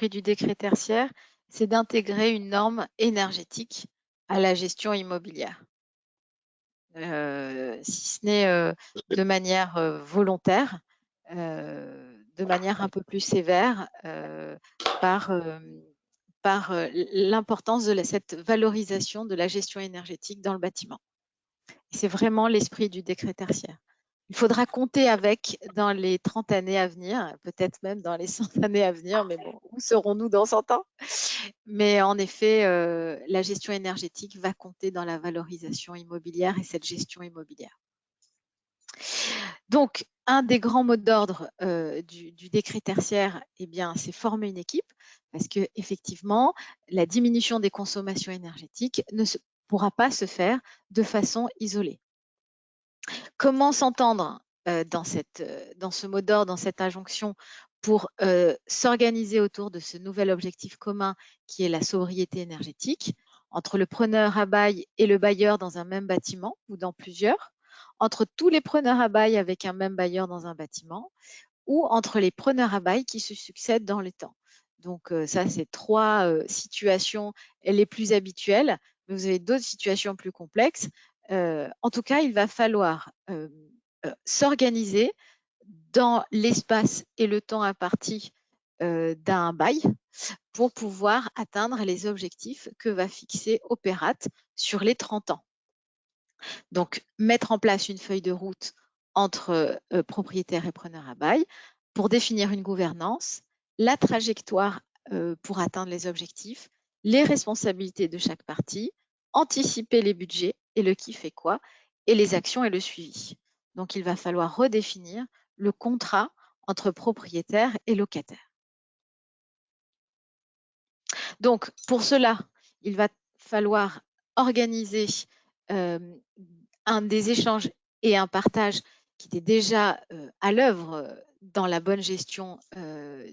S1: du décret tertiaire, c'est d'intégrer une norme énergétique à la gestion immobilière. Si ce n'est de manière volontaire, de manière un peu plus sévère, par l'importance de cette valorisation de la gestion énergétique dans le bâtiment. C'est vraiment l'esprit du décret tertiaire. Il faudra compter avec dans les 30 années à venir, peut-être même dans les 100 années à venir, mais bon, où serons-nous dans 100 ans? Mais en effet, la gestion énergétique va compter dans la valorisation immobilière et cette gestion immobilière. Donc, un des grands mots d'ordre du décret tertiaire, eh bien, c'est former une équipe, parce que effectivement, la diminution des consommations énergétiques ne pourra pas se faire de façon isolée. Comment s'entendre dans ce mot d'ordre, dans cette injonction, pour s'organiser autour de ce nouvel objectif commun qui est la sobriété énergétique, entre le preneur à bail et le bailleur dans un même bâtiment ou dans plusieurs, entre tous les preneurs à bail avec un même bailleur dans un bâtiment, ou entre les preneurs à bail qui se succèdent dans le temps. Donc ça, c'est 3 situations les plus habituelles, mais vous avez d'autres situations plus complexes. En tout cas, il va falloir s'organiser dans l'espace et le temps imparti d'un bail pour pouvoir atteindre les objectifs que va fixer Opérat sur les 30 ans. Donc, mettre en place une feuille de route entre propriétaires et preneurs à bail pour définir une gouvernance, la trajectoire pour atteindre les objectifs, les responsabilités de chaque partie, anticiper les budgets et le qui fait quoi, et les actions et le suivi. Donc, il va falloir redéfinir le contrat entre propriétaires et locataires. Donc, pour cela, il va falloir organiser des échanges et un partage qui était déjà à l'œuvre dans la bonne gestion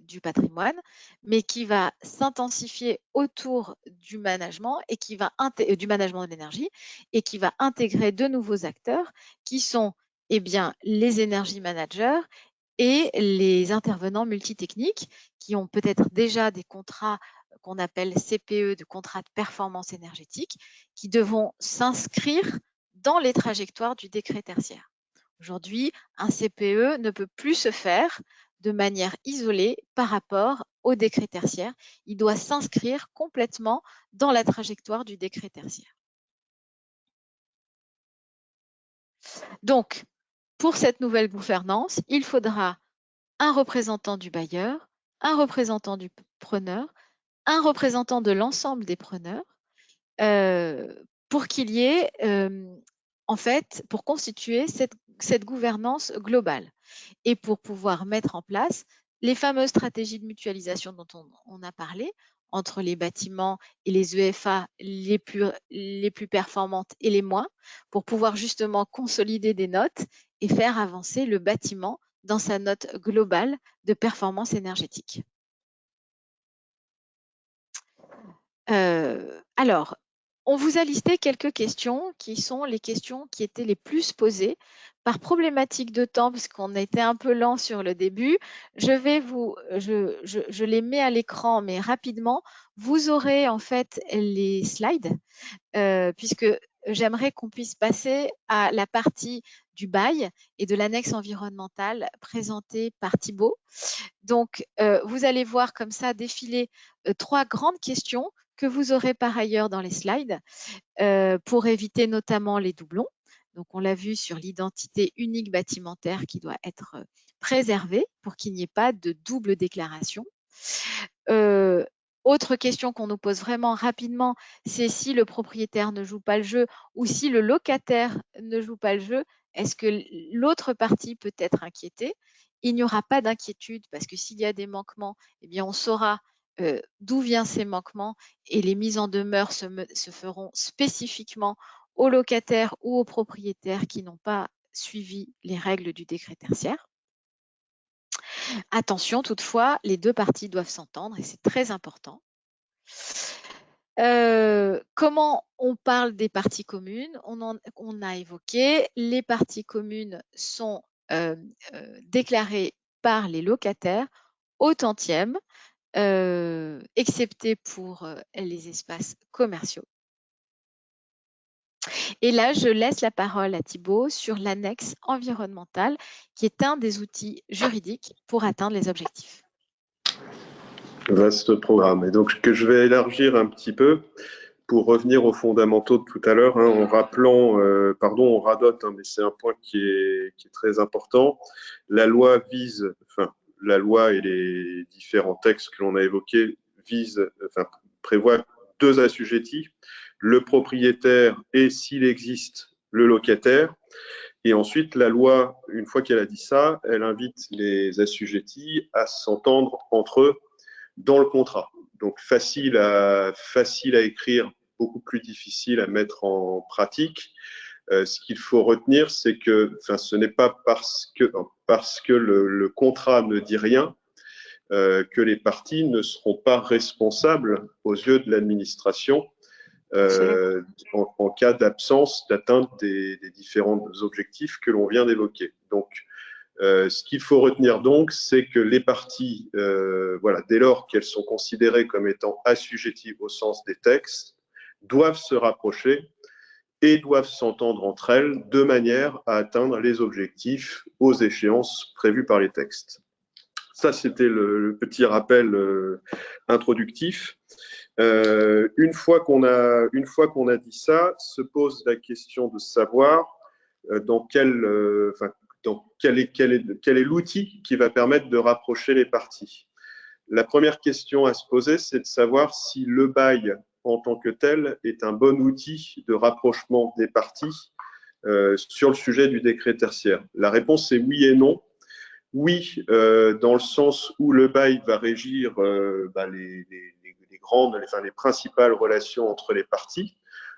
S1: du patrimoine, mais qui va s'intensifier autour du management et du management de l'énergie et qui va intégrer de nouveaux acteurs qui sont les énergie managers et les intervenants multitechniques qui ont peut-être déjà des contrats qu'on appelle CPE, de contrats de performance énergétique, qui devront s'inscrire dans les trajectoires du décret tertiaire. Aujourd'hui, un CPE ne peut plus se faire de manière isolée par rapport au décret tertiaire. Il doit s'inscrire complètement dans la trajectoire du décret tertiaire. Donc, pour cette nouvelle gouvernance, il faudra un représentant du bailleur, un représentant du preneur, un représentant de l'ensemble des preneurs, pour qu'il y ait, pour constituer cette gouvernance globale et pour pouvoir mettre en place les fameuses stratégies de mutualisation dont on a parlé entre les bâtiments et les EFA les plus performantes et les moins, pour pouvoir justement consolider des notes et faire avancer le bâtiment dans sa note globale de performance énergétique. Alors, On vous a listé quelques questions qui sont les questions qui étaient les plus posées. Par problématique de temps, parce qu'on était un peu lent sur le début, je les mets à l'écran, mais rapidement. Vous aurez en fait les slides, puisque j'aimerais qu'on puisse passer à la partie du bail et de l'annexe environnementale présentée par Thibaut. Donc, vous allez voir comme ça défiler 3 grandes questions que vous aurez par ailleurs dans les slides pour éviter notamment les doublons. Donc, on l'a vu sur l'identité unique bâtimentaire qui doit être préservée pour qu'il n'y ait pas de double déclaration. Autre question qu'on nous pose vraiment rapidement, c'est si le propriétaire ne joue pas le jeu ou si le locataire ne joue pas le jeu, est-ce que l'autre partie peut être inquiétée? Il n'y aura pas d'inquiétude parce que s'il y a des manquements, eh bien on saura d'où viennent ces manquements et les mises en demeure se feront spécifiquement aux locataires ou aux propriétaires qui n'ont pas suivi les règles du décret tertiaire. Attention, toutefois, les 2 parties doivent s'entendre et c'est très important. Comment on parle des parties communes? On a évoqué, les parties communes sont déclarées par les locataires au tantième, excepté pour les espaces commerciaux. Et là, je laisse la parole à Thibaut sur l'annexe environnementale, qui est un des outils juridiques pour atteindre les objectifs.
S2: Vaste programme. Et donc, que je vais élargir un petit peu pour revenir aux fondamentaux de tout à l'heure, en rappelant, on radote, mais c'est un point qui est très important. La loi la loi et les différents textes que l'on a évoqués prévoient 2 assujettis, le propriétaire et, s'il existe, le locataire. Et ensuite, la loi, une fois qu'elle a dit ça, elle invite les assujettis à s'entendre entre eux dans le contrat. Donc, facile à écrire, beaucoup plus difficile à mettre en pratique. Ce qu'il faut retenir, c'est que ce n'est pas parce que le contrat ne dit rien que les parties ne seront pas responsables aux yeux de l'administration en cas d'absence d'atteinte des différents objectifs que l'on vient d'évoquer. Donc, ce qu'il faut retenir donc, c'est que les parties, dès lors qu'elles sont considérées comme étant assujetties au sens des textes, doivent se rapprocher et doivent s'entendre entre elles de manière à atteindre les objectifs aux échéances prévues par les textes. Ça, c'était le petit rappel introductif. Une fois qu'on a dit ça, se pose la question de savoir quel est l'outil qui va permettre de rapprocher les parties. La première question à se poser, c'est de savoir si le bail en tant que tel est un bon outil de rapprochement des parties sur le sujet du décret tertiaire. La réponse est oui et non. Oui, dans le sens où le bail va régir les principales relations entre les parties.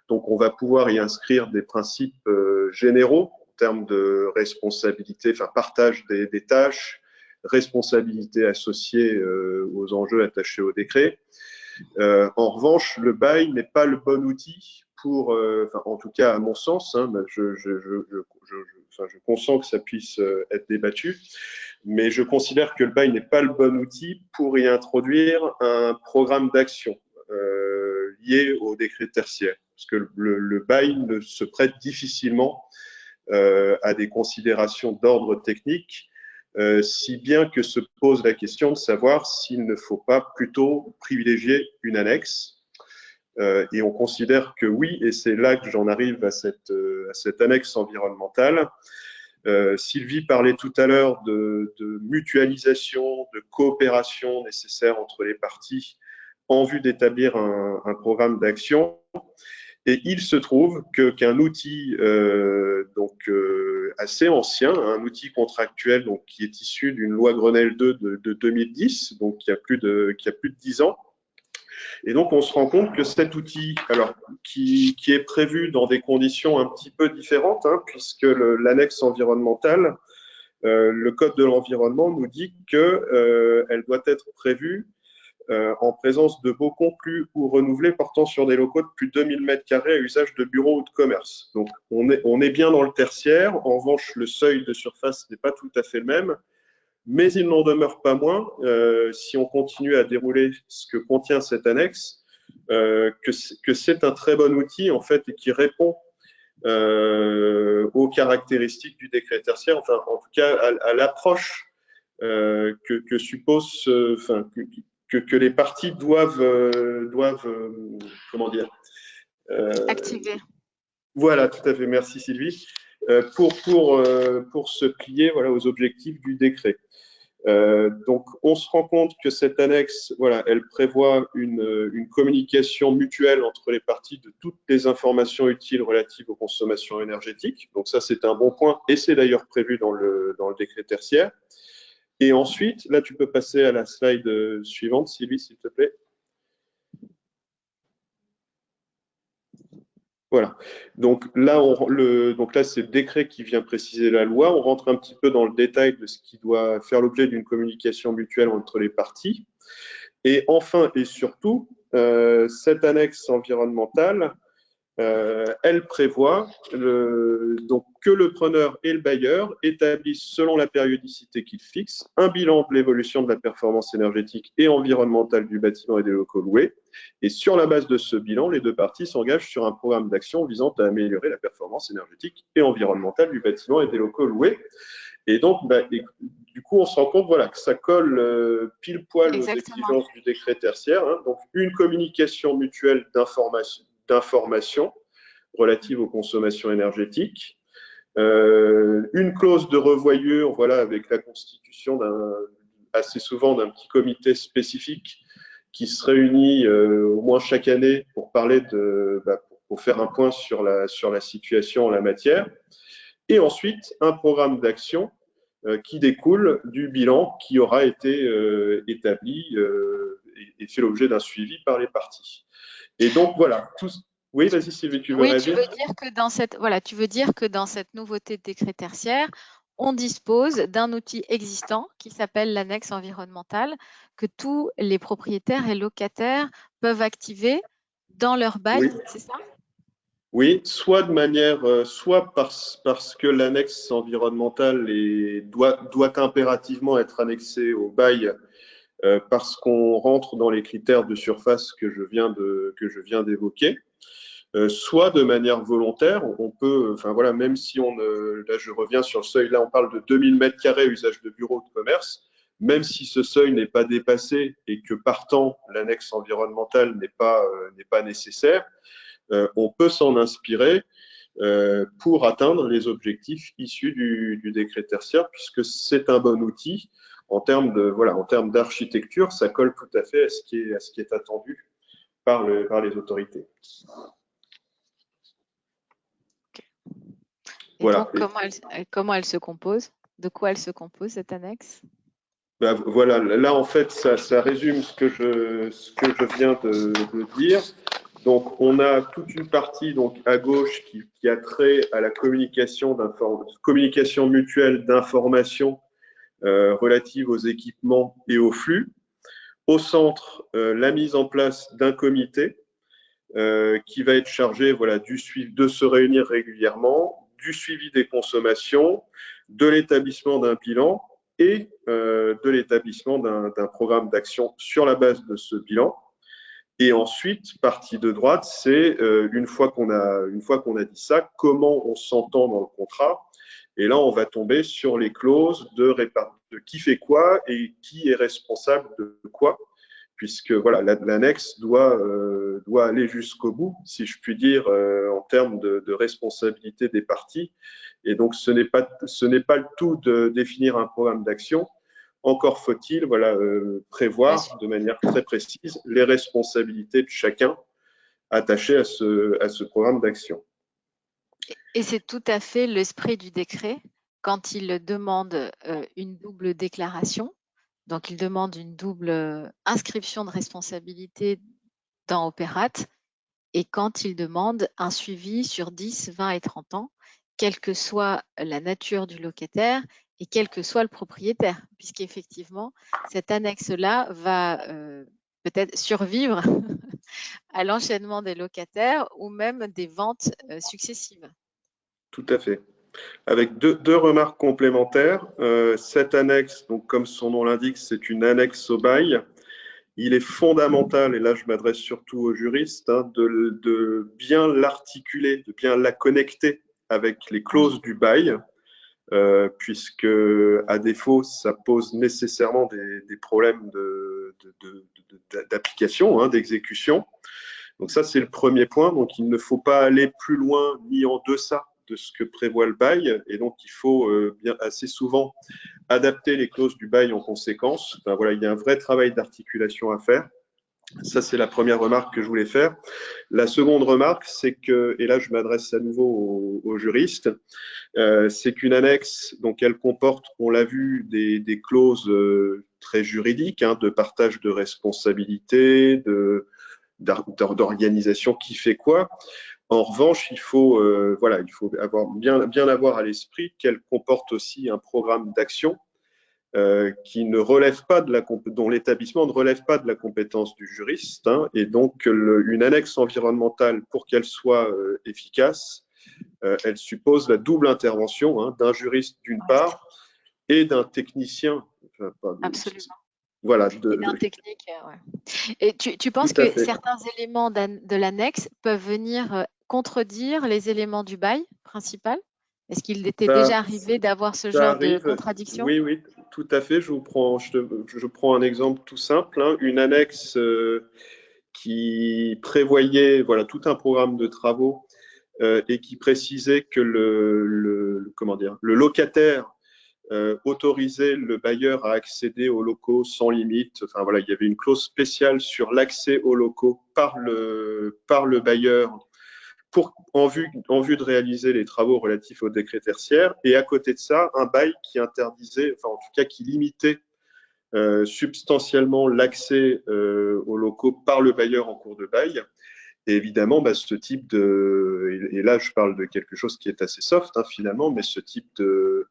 S2: Donc, on va pouvoir y inscrire des principes généraux en termes de responsabilité, partage des tâches, responsabilité associée aux enjeux attachés au décret. En revanche, le bail n'est pas le bon outil pour, en tout cas à mon sens, je consens que ça puisse être débattu, mais je considère que le bail n'est pas le bon outil pour y introduire un programme d'action lié au décret tertiaire, parce que le bail ne se prête difficilement à des considérations d'ordre technique, si bien que se pose la question de savoir s'il ne faut pas plutôt privilégier une annexe. Et on considère que oui, et c'est là que j'en arrive à cette annexe environnementale. Sylvie parlait tout à l'heure de mutualisation, de coopération nécessaire entre les parties en vue d'établir un programme d'action. Et il se trouve qu'un outil assez ancien, un outil contractuel qui est issu d'une loi Grenelle 2 de 2010, donc qui a plus de 10 ans. Et donc on se rend compte que cet outil, alors qui est prévu dans des conditions un petit peu différentes, puisque l'annexe environnementale, le Code de l'environnement nous dit qu'elle doit être prévue en présence de baux conclus ou renouvelés portant sur des locaux de plus de 2000 m² à usage de bureau ou de commerce. Donc, on est bien dans le tertiaire. En revanche, le seuil de surface n'est pas tout à fait le même. Mais il n'en demeure pas moins, si on continue à dérouler ce que contient cette annexe, que c'est un très bon outil en fait et qui répond aux caractéristiques du décret tertiaire, enfin en tout cas à l'approche que suppose, enfin que les parties doivent comment dire,
S1: Activé.
S2: voilà, tout à fait. Merci Sylvie. Pour se plier voilà, aux objectifs du décret. Donc, on se rend compte que cette annexe, voilà, elle prévoit une communication mutuelle entre les parties de toutes les informations utiles relatives aux consommations énergétiques. Donc, ça, c'est un bon point et c'est d'ailleurs prévu dans le décret tertiaire. Et ensuite, là, tu peux passer à la slide suivante, Sylvie, s'il te plaît. Voilà. Donc là, c'est le décret qui vient préciser la loi. On rentre un petit peu dans le détail de ce qui doit faire l'objet d'une communication mutuelle entre les parties. Et enfin et surtout, cette annexe environnementale, elle prévoit donc que le preneur et le bailleur établissent, selon la périodicité qu'ils fixent, un bilan de l'évolution de la performance énergétique et environnementale du bâtiment et des locaux loués. Et sur la base de ce bilan, les deux parties s'engagent sur un programme d'action visant à améliorer la performance énergétique et environnementale du bâtiment et des locaux loués. Et donc, du coup, on se rend compte voilà, que ça colle pile poil aux exigences du décret tertiaire. Hein. Donc, une communication mutuelle d'informations relatives aux consommations énergétiques, une clause de revoyure, voilà, avec la constitution assez souvent d'un petit comité spécifique qui se réunit au moins chaque année pour parler pour faire un point sur la situation en la matière. Et ensuite, un programme d'action qui découle du bilan qui aura été établi et fait l'objet d'un suivi par les parties. Et donc, voilà. Oui, vas-y Sylvie, tu veux réagir ?
S1: Tu veux dire que tu veux dire que dans cette nouveauté de décret tertiaire, on dispose d'un outil existant qui s'appelle l'annexe environnementale que tous les propriétaires et locataires peuvent activer dans leur bail, c'est ça ?
S2: Oui, soit de manière, soit parce que l'annexe environnementale doit impérativement être annexée au bail parce qu'on rentre dans les critères de surface que je viens d'évoquer, soit de manière volontaire. On peut, enfin voilà, même si là je reviens sur le seuil, là on parle de 2000 m² usage de bureau de commerce, même si ce seuil n'est pas dépassé et que partant l'annexe environnementale n'est pas nécessaire, on peut s'en inspirer pour atteindre les objectifs issus du décret tertiaire, puisque c'est un bon outil en termes d'architecture, ça colle tout à fait à ce qui est attendu par les autorités.
S1: Et voilà. Donc, comment elle se compose? De quoi elle se compose, cette annexe?
S2: Voilà, là en fait, ça résume ce que je viens de dire. Donc, on a toute une partie donc à gauche qui a trait à la communication mutuelle d'informations relatives aux équipements et aux flux. Au centre, la mise en place d'un comité qui va être chargé de se réunir régulièrement, du suivi des consommations, de l'établissement d'un bilan et de l'établissement d'un programme d'action sur la base de ce bilan. Et ensuite, partie de droite, c'est une fois qu'on a dit ça, comment on s'entend dans le contrat. Et là, on va tomber sur les clauses de qui fait quoi et qui est responsable de quoi, puisque voilà, l'annexe doit aller jusqu'au bout, si je puis dire, en termes de responsabilité des parties. Et donc, ce n'est pas le tout de définir un programme d'action. Encore faut-il prévoir de manière très précise les responsabilités de chacun attachées à ce programme d'action.
S1: Et c'est tout à fait l'esprit du décret quand il demande une double déclaration. Donc, il demande une double inscription de responsabilité dans Opérate et quand il demande un suivi sur 10, 20 et 30 ans, quelle que soit la nature du locataire et quel que soit le propriétaire, puisqu'effectivement, cette annexe-là va peut-être survivre à l'enchaînement des locataires ou même des ventes successives.
S2: Tout à fait. Avec deux remarques complémentaires. Cette annexe, donc comme son nom l'indique, c'est une annexe au bail. Il est fondamental, et là je m'adresse surtout aux juristes, hein, de bien l'articuler, de bien la connecter avec les clauses du bail, puisque à défaut, ça pose nécessairement des problèmes d'application, hein, d'exécution. Donc ça, c'est le premier point. Donc il ne faut pas aller plus loin ni en deçà de ce que prévoit le bail, et donc il faut bien assez souvent adapter les clauses du bail en conséquence. Enfin, voilà, il y a un vrai travail d'articulation à faire. Ça, c'est la première remarque que je voulais faire. La seconde remarque, c'est que, et là je m'adresse à nouveau aux juristes, c'est qu'une annexe, donc elle comporte, on l'a vu, des clauses très juridiques, hein, de partage de responsabilité, d'organisation, qui fait quoi. En revanche, il faut bien avoir à l'esprit qu'elle comporte aussi un programme d'action qui ne relève pas dont l'établissement ne relève pas de la compétence du juriste, hein, et donc une annexe environnementale, pour qu'elle soit efficace, elle suppose la double intervention, hein, d'un juriste d'une part et d'un technicien.
S1: Absolument.
S2: Voilà.
S1: Et d'un technique, ouais. Et tu penses que certains éléments de l'annexe peuvent venir contredire les éléments du bail principal? Est-ce qu'il était déjà arrivé d'avoir ce genre de contradiction?
S2: Oui, oui, tout à fait. Je prends un exemple tout simple, hein. Une annexe qui prévoyait voilà, tout un programme de travaux et qui précisait que le locataire autorisait le bailleur à accéder aux locaux sans limite. Enfin voilà, il y avait une clause spéciale sur l'accès aux locaux par le bailleur en vue de réaliser les travaux relatifs au décret tertiaire. Et à côté de ça, un bail qui interdisait, enfin en tout cas qui limitait substantiellement l'accès aux locaux par le bailleur en cours de bail. Et évidemment, ce type et là je parle de quelque chose qui est assez soft, hein, finalement, mais ce type de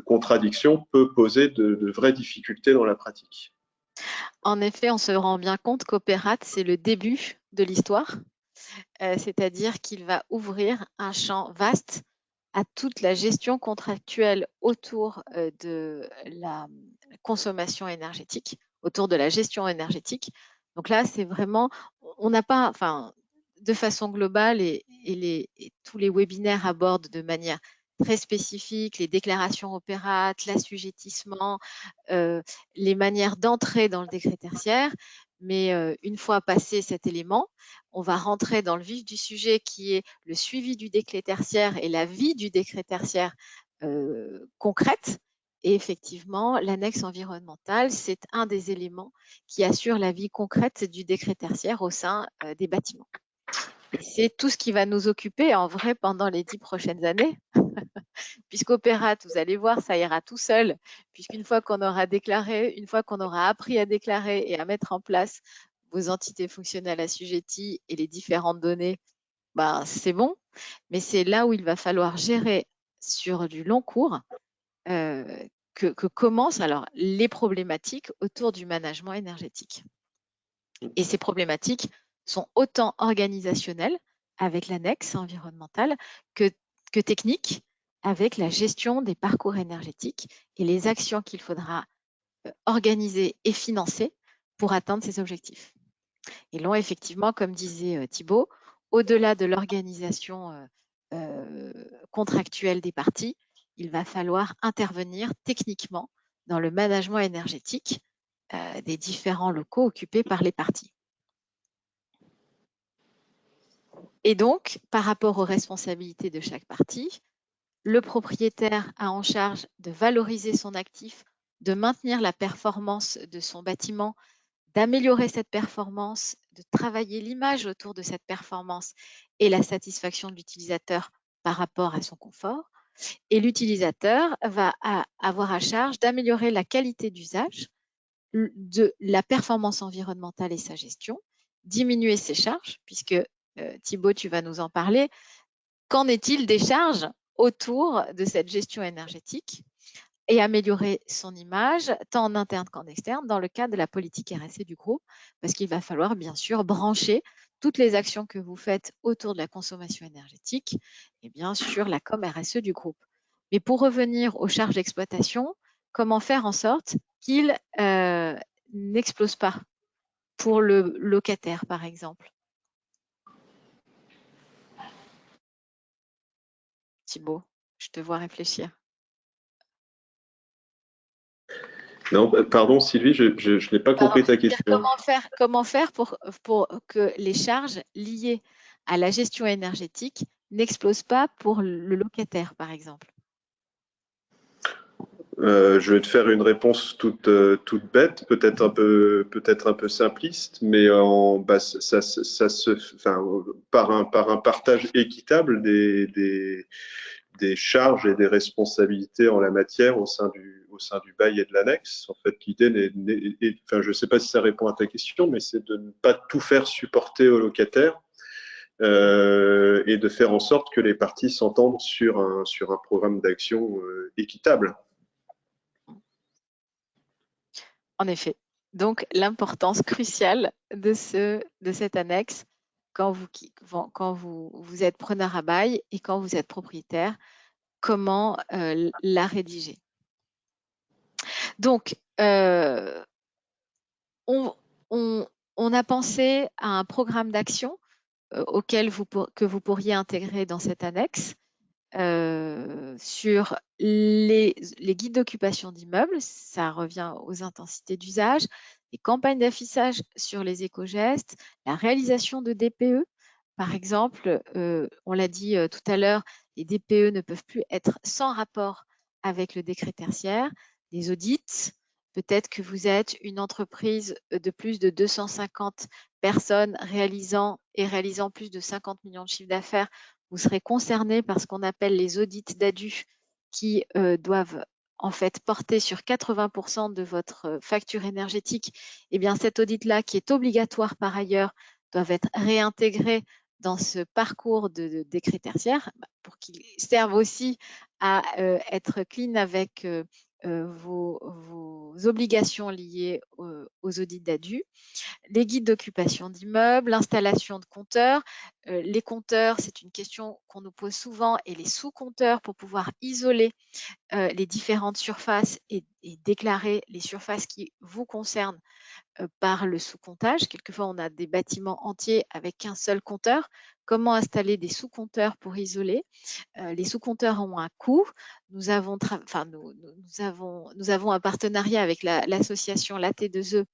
S2: contradiction peut poser de vraies difficultés dans la pratique.
S1: En effet, on se rend bien compte qu'Opérat, c'est le début de l'histoire, c'est-à-dire qu'il va ouvrir un champ vaste à toute la gestion contractuelle autour de la consommation énergétique, autour de la gestion énergétique. Donc là, c'est vraiment, on n'a pas, enfin, de façon globale, et tous les webinaires abordent de manière très spécifique les déclarations opérates, l'assujettissement, les manières d'entrer dans le décret tertiaire. Mais une fois passé cet élément, on va rentrer dans le vif du sujet qui est le suivi du décret tertiaire et la vie du décret tertiaire concrète. Et effectivement, l'annexe environnementale, c'est un des éléments qui assure la vie concrète du décret tertiaire au sein des bâtiments. Et c'est tout ce qui va nous occuper en vrai pendant les 10 prochaines années. Puisqu'Opérat, vous allez voir, ça ira tout seul, puisqu'une fois qu'on aura déclaré, une fois qu'on aura appris à déclarer et à mettre en place vos entités fonctionnelles assujetties et les différentes données, c'est bon. Mais c'est là où il va falloir gérer sur du long cours que commencent alors les problématiques autour du management énergétique. Et ces problématiques sont autant organisationnelles avec l'annexe environnementale que techniques avec la gestion des parcours énergétiques et les actions qu'il faudra organiser et financer pour atteindre ces objectifs. Et là, effectivement, comme disait Thibaut, au-delà de l'organisation contractuelle des parties, il va falloir intervenir techniquement dans le management énergétique des différents locaux occupés par les parties. Et donc, par rapport aux responsabilités de chaque partie, le propriétaire a en charge de valoriser son actif, de maintenir la performance de son bâtiment, d'améliorer cette performance, de travailler l'image autour de cette performance et la satisfaction de l'utilisateur par rapport à son confort. Et l'utilisateur va avoir à charge d'améliorer la qualité d'usage, de la performance environnementale et sa gestion, diminuer ses charges, puisque Thibaut, tu vas nous en parler. Qu'en est-il des charges autour de cette gestion énergétique et améliorer son image, tant en interne qu'en externe, dans le cadre de la politique RSE du groupe, parce qu'il va falloir bien sûr brancher toutes les actions que vous faites autour de la consommation énergétique et bien sûr la com RSE du groupe. Mais pour revenir aux charges d'exploitation, comment faire en sorte qu'ils n'explosent pas pour le locataire, par exemple? Thibaut, je te vois réfléchir.
S2: Non, pardon Sylvie, je n'ai pas compris ta question.
S1: Comment faire pour que les charges liées à la gestion énergétique n'explosent pas pour le locataire, par exemple?
S2: Je vais te faire une réponse toute bête, peut-être un peu simpliste, mais par un partage équitable des charges et des responsabilités en la matière au sein du bail et de l'annexe. En fait, l'idée je ne sais pas si ça répond à ta question, mais c'est de ne pas tout faire supporter au locataire. Et de faire en sorte que les parties s'entendent sur un programme d'action équitable.
S1: En effet. Donc, l'importance cruciale de cette annexe quand vous êtes preneur à bail et quand vous êtes propriétaire, comment la rédiger. Donc, on a pensé à un programme d'action que vous pourriez intégrer dans cette annexe sur les guides d'occupation d'immeubles, ça revient aux intensités d'usage, les campagnes d'affichage sur les éco-gestes, la réalisation de DPE. Par exemple, on l'a dit tout à l'heure, les DPE ne peuvent plus être sans rapport avec le décret tertiaire, les audits. Peut-être que vous êtes une entreprise de plus de 250 personnes réalisant plus de 50 millions de chiffres d'affaires. Vous serez concerné par ce qu'on appelle les audits d'ADU qui doivent en fait porter sur 80% de votre facture énergétique. Eh bien, cet audit-là, qui est obligatoire par ailleurs, doivent être réintégrés dans ce parcours de décret tertiaire pour qu'il serve aussi à être clean avec vos obligations liées aux audits d'ADU, les guides d'occupation d'immeubles, l'installation de compteurs. Les compteurs, c'est une question qu'on nous pose souvent, et les sous-compteurs pour pouvoir isoler les différentes surfaces et déclarer les surfaces qui vous concernent par le sous-comptage. Quelquefois, on a des bâtiments entiers avec qu'un seul compteur. Comment installer des sous-compteurs pour isoler? Les sous-compteurs ont un coût. Nous avons un partenariat avec l'association La T2E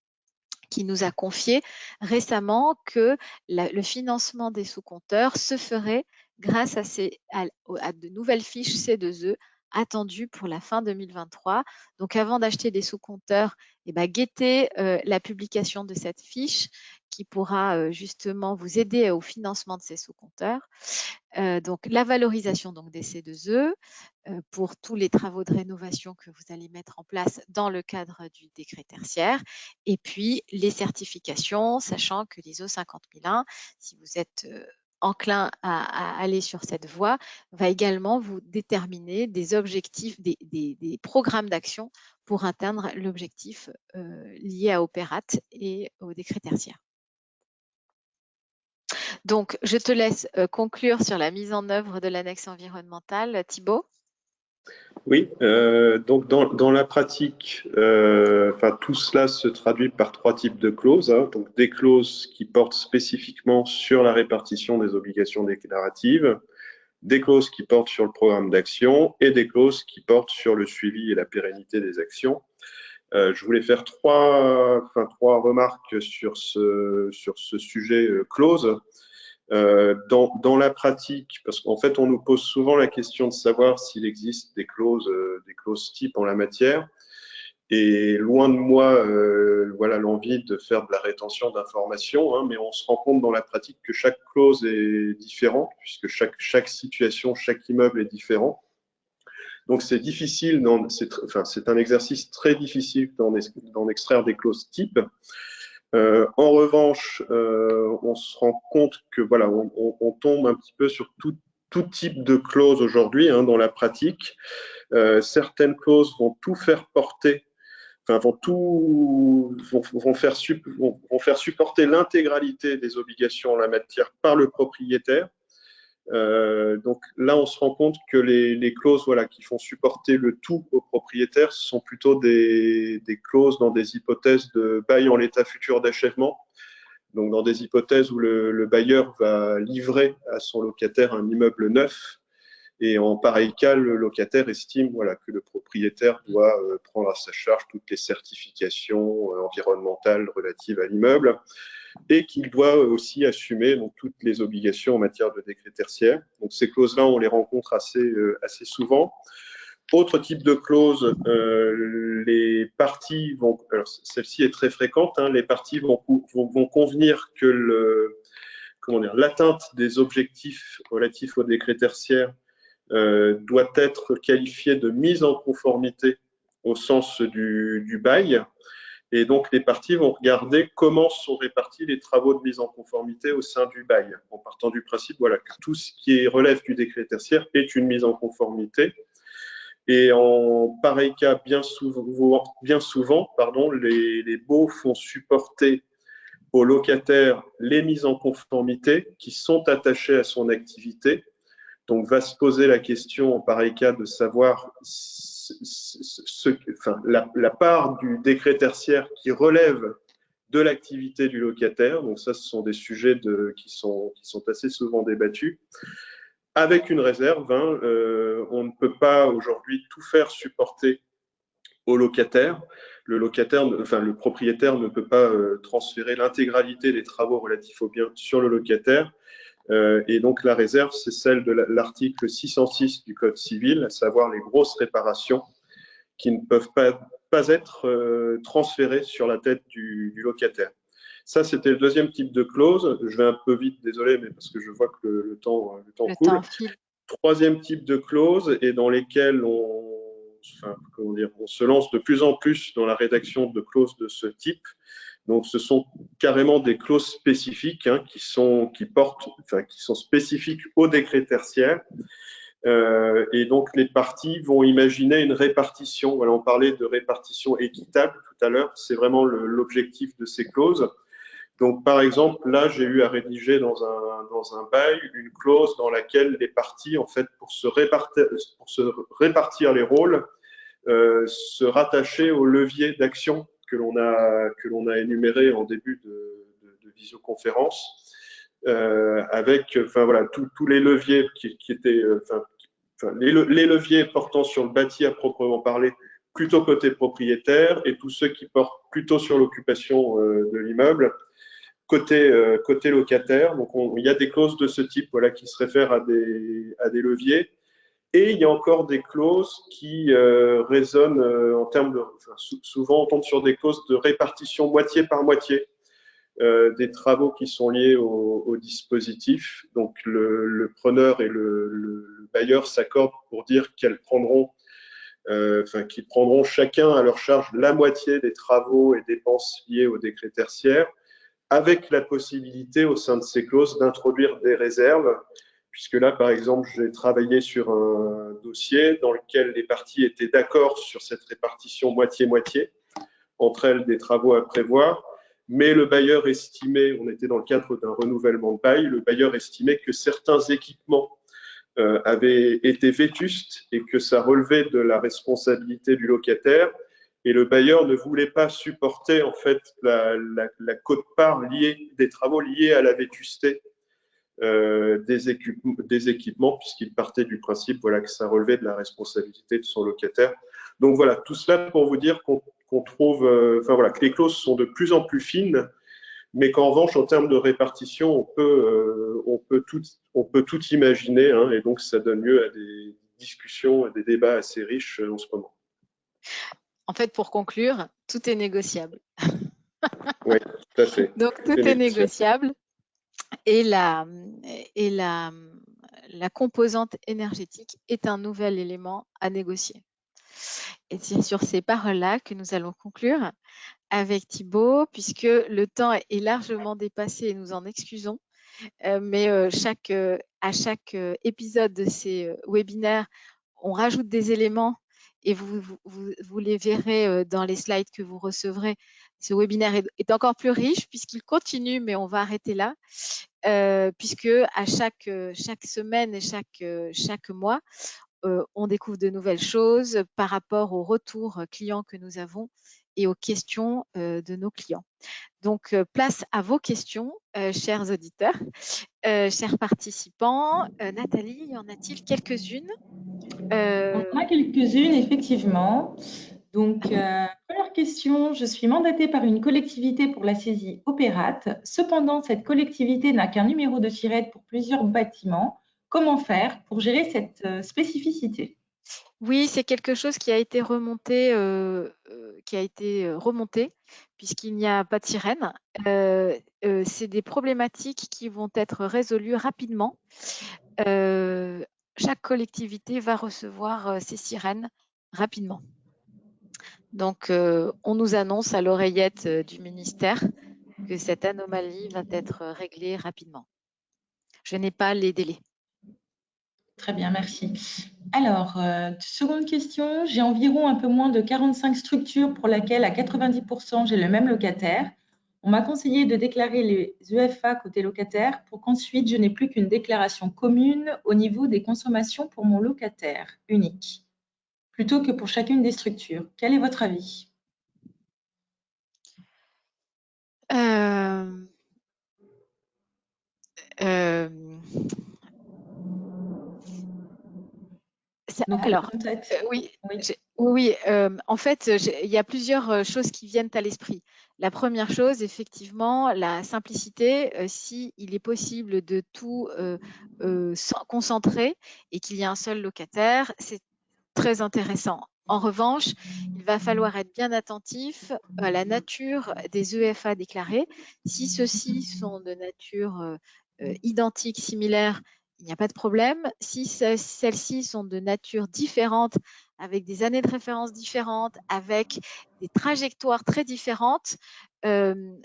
S1: qui nous a confié récemment que le financement des sous-compteurs se ferait grâce à de nouvelles fiches C2E attendues pour la fin 2023. Donc, avant d'acheter des sous-compteurs, guettez la publication de cette fiche qui pourra justement vous aider au financement de ces sous-compteurs. Donc, la valorisation des C2E pour tous les travaux de rénovation que vous allez mettre en place dans le cadre du décret tertiaire. Et puis, les certifications, sachant que l'ISO 50001, si vous êtes enclin à aller sur cette voie, va également vous déterminer des objectifs, des programmes d'action pour atteindre l'objectif lié à Opérat et au décret tertiaire. Donc, je te laisse conclure sur la mise en œuvre de l'annexe environnementale. Thibaut?
S2: Oui, donc dans la pratique, tout cela se traduit par 3 types de clauses. Donc, des clauses qui portent spécifiquement sur la répartition des obligations déclaratives, des clauses qui portent sur le programme d'action et des clauses qui portent sur le suivi et la pérennité des actions. Je voulais faire trois remarques sur ce sujet clause. Dans la pratique, parce qu'en fait, on nous pose souvent la question de savoir s'il existe des clauses types en la matière. Et loin de moi, l'envie de faire de la rétention d'informations, mais on se rend compte dans la pratique que chaque clause est différente, puisque chaque situation, chaque immeuble est différent. Donc, c'est difficile, c'est un exercice très difficile d'en extraire des clauses types. En revanche, on se rend compte que on tombe un petit peu sur tout type de clause aujourd'hui dans la pratique. Certaines clauses vont tout faire porter, enfin vont faire supporter l'intégralité des obligations en la matière par le propriétaire. Donc là, on se rend compte que les clauses qui font supporter le tout au propriétaire, ce sont plutôt des clauses dans des hypothèses de bail en l'état futur d'achèvement. Donc dans des hypothèses où le bailleur va livrer à son locataire un immeuble neuf, et en pareil cas, le locataire estime que le propriétaire doit prendre à sa charge toutes les certifications environnementales relatives à l'immeuble, et qu'il doit aussi assumer toutes les obligations en matière de décret tertiaire. Donc ces clauses-là, on les rencontre assez souvent. Autre type de clause, les parties vont, alors celle-ci est très fréquente, les parties vont convenir que l'atteinte des objectifs relatifs au décret tertiaire doit être qualifiée de mise en conformité au sens du bail. Et donc, les parties vont regarder comment sont répartis les travaux de mise en conformité au sein du bail, en partant du principe que tout ce qui relève du décret tertiaire est une mise en conformité. Et en pareil cas, bien souvent, les baux font supporter au locataire les mises en conformité qui sont attachées à son activité. Donc, va se poser la question en pareil cas de savoir la part du décret tertiaire qui relève de l'activité du locataire. Donc ça, ce sont des sujets qui sont assez souvent débattus. Avec une réserve, on ne peut pas aujourd'hui tout faire supporter au locataire. Le propriétaire ne peut pas transférer l'intégralité des travaux relatifs au bien sur le locataire. Et donc la réserve, c'est celle de l'article 606 du Code civil, à savoir les grosses réparations qui ne peuvent pas être transférées sur la tête du locataire. Ça, c'était le deuxième type de clause. Je vais un peu vite, désolé, mais parce que je vois que le temps coule. Troisième type de clause, et dans lesquelles on se lance de plus en plus dans la rédaction de clauses de ce type. Donc, ce sont carrément des clauses spécifiques qui sont spécifiques au décret tertiaire. Et donc, les parties vont imaginer une répartition. Voilà, on parlait de répartition équitable tout à l'heure. C'est vraiment l'objectif de ces clauses. Donc, par exemple, là, j'ai eu à rédiger dans un bail une clause dans laquelle les parties, en fait, pour se répartir les rôles, se rattachaient au levier d'action que l'on a énuméré en début de visioconférence, avec tous les leviers qui étaient les leviers portant sur le bâti à proprement parler, plutôt côté propriétaire, et tous ceux qui portent plutôt sur l'occupation de l'immeuble, côté locataire. Donc, il y a des clauses de ce type qui se réfèrent à des leviers. Et il y a encore des clauses qui résonnent en termes de. Souvent, on tombe sur des clauses de répartition moitié par moitié des travaux qui sont liés au dispositif. Donc, le preneur et le bailleur s'accordent pour dire qu'ils prendront chacun à leur charge la moitié des travaux et dépenses liés au décret tertiaire, avec la possibilité au sein de ces clauses d'introduire des réserves, puisque là, par exemple, j'ai travaillé sur un dossier dans lequel les parties étaient d'accord sur cette répartition moitié-moitié, entre elles des travaux à prévoir, mais le bailleur estimait, on était dans le cadre d'un renouvellement de bail, le bailleur estimait que certains équipements avaient été vétustes et que ça relevait de la responsabilité du locataire, et le bailleur ne voulait pas supporter en fait la quote-part des travaux liés à la vétusté des équipements, puisqu'il partait du principe que ça relevait de la responsabilité de son locataire. Donc voilà, tout cela pour vous dire qu'on trouve, que les clauses sont de plus en plus fines, mais qu'en revanche, en termes de répartition, on peut tout imaginer, et donc ça donne lieu à des discussions, à des débats assez riches en ce moment.
S1: En fait, pour conclure, tout est négociable.
S2: Oui, tout à fait.
S1: Donc, tout est négociable. Et la composante énergétique est un nouvel élément à négocier. Et c'est sur ces paroles-là que nous allons conclure avec Thibaut, puisque le temps est largement dépassé et nous en excusons. mais à chaque épisode de ces webinaires, on rajoute des éléments et vous les verrez dans les slides que vous recevrez. Ce webinaire est encore plus riche puisqu'il continue, mais on va arrêter là, puisque à chaque semaine et chaque mois, on découvre de nouvelles choses par rapport aux retours clients que nous avons et aux questions de nos clients. Donc, place à vos questions, chers auditeurs, chers participants. Nathalie, y en a-t-il quelques-unes?
S3: On en a quelques-unes, effectivement. Donc, première question, je suis mandatée par une collectivité pour la saisie Opérate. Cependant, cette collectivité n'a qu'un numéro de SIRET pour plusieurs bâtiments. Comment faire pour gérer cette spécificité?
S1: Oui, c'est quelque chose qui a été remonté, puisqu'il n'y a pas de sirène. C'est des problématiques qui vont être résolues rapidement. Chaque collectivité va recevoir ces sirènes rapidement. Donc, on nous annonce à l'oreillette du ministère que cette anomalie va être réglée rapidement. Je n'ai pas les délais.
S3: Très bien, merci. Alors, seconde question, j'ai environ un peu moins de 45 structures pour lesquelles à 90% j'ai le même locataire. On m'a conseillé de déclarer les EFA côté locataire pour qu'ensuite je n'ai plus qu'une déclaration commune au niveau des consommations pour mon locataire unique, plutôt que pour chacune des structures. Quel est votre avis? Donc,
S1: Alors, oui, oui, en fait, il y a plusieurs choses qui viennent à l'esprit. La première chose, effectivement, la simplicité, s'il est possible de tout concentrer et qu'il y a un seul locataire, c'est très intéressant. En revanche, il va falloir être bien attentif à la nature des EFA déclarés. Si ceux-ci sont de nature identique, similaire, il n'y a pas de problème. Si celles-ci sont de nature différente, avec des années de référence différentes, avec des trajectoires très différentes, une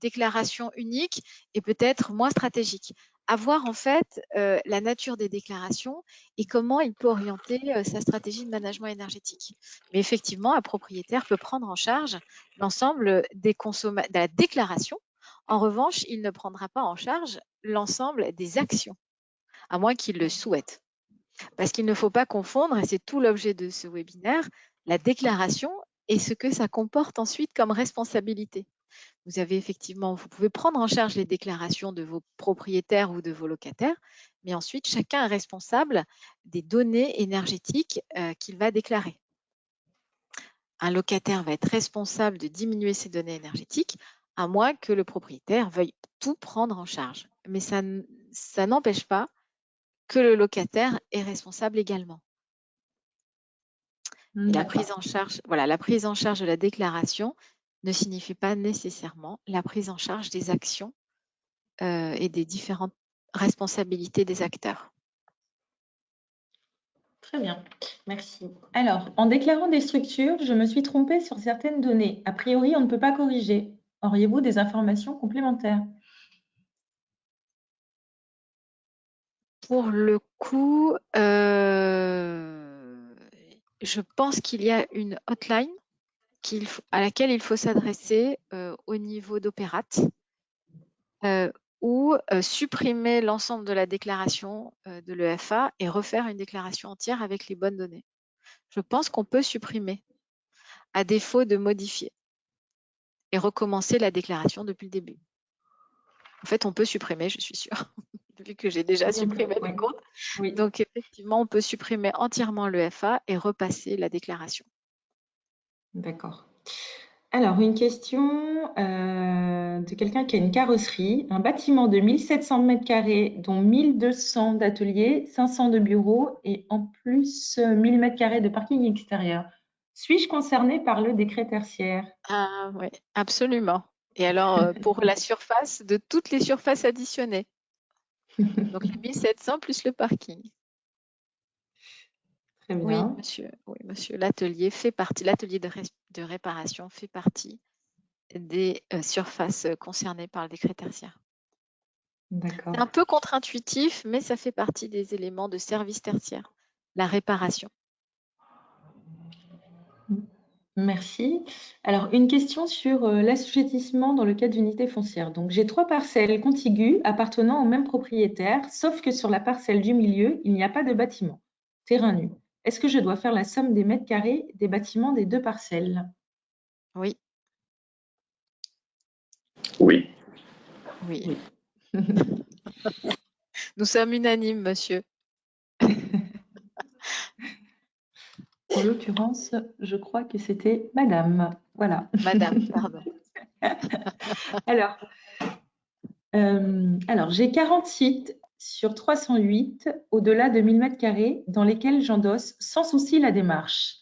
S1: déclaration unique est peut-être moins stratégique. À voir en fait la nature des déclarations et comment il peut orienter sa stratégie de management énergétique. Mais effectivement, un propriétaire peut prendre en charge l'ensemble de la déclaration. En revanche, il ne prendra pas en charge l'ensemble des actions, à moins qu'il le souhaite. Parce qu'il ne faut pas confondre, et c'est tout l'objet de ce webinaire, la déclaration et ce que ça comporte ensuite comme responsabilité. Vous pouvez prendre en charge les déclarations de vos propriétaires ou de vos locataires, mais ensuite, chacun est responsable des données énergétiques qu'il va déclarer. Un locataire va être responsable de diminuer ses données énergétiques, à moins que le propriétaire veuille tout prendre en charge. Mais ça n'empêche pas que le locataire est responsable également. Et la prise en charge de la déclaration ne signifie pas nécessairement la prise en charge des actions et des différentes responsabilités des acteurs.
S3: Très bien, merci. Alors, en déclarant des structures, je me suis trompée sur certaines données. A priori, on ne peut pas corriger. Auriez-vous des informations complémentaires?
S1: Pour le coup, je pense qu'il y a une hotline à laquelle il faut s'adresser au niveau d'Opérate ou supprimer l'ensemble de la déclaration de l'EFA et refaire une déclaration entière avec les bonnes données. Je pense qu'on peut supprimer à défaut de modifier et recommencer la déclaration depuis le début. En fait, on peut supprimer, je suis sûre, vu que j'ai déjà supprimé mes comptes. Oui. Donc, effectivement, on peut supprimer entièrement l'EFA et repasser la déclaration.
S3: D'accord. Alors, une question de quelqu'un qui a une carrosserie, un bâtiment de 1700 m², dont 1200 d'ateliers, 500 de bureaux et en plus 1000 m² de parking extérieur. Suis-je concernée par le décret tertiaire?
S1: Ah oui, absolument. Et alors, pour la surface, de toutes les surfaces additionnées. Donc, les 1700 plus le parking.
S3: Très bien.
S1: Oui, monsieur. L'atelier de réparation fait partie des surfaces concernées par le décret tertiaire.
S3: D'accord.
S1: C'est un peu contre-intuitif, mais ça fait partie des éléments de service tertiaire, la réparation.
S3: Merci. Alors, une question sur l'assujettissement dans le cadre d'unité foncière. Donc, j'ai 3 parcelles contiguës appartenant au même propriétaire, sauf que sur la parcelle du milieu, il n'y a pas de bâtiment, terrain nu. Est-ce que je dois faire la somme des mètres carrés des bâtiments des 2 parcelles?
S1: Oui,
S2: Oui.
S1: oui. Nous sommes unanimes, monsieur.
S3: En l'occurrence, je crois que c'était madame. Voilà.
S1: Madame, pardon.
S3: Alors, j'ai 40 sites sur 308 au-delà de 1000 m² dans lesquels j'endosse sans souci la démarche.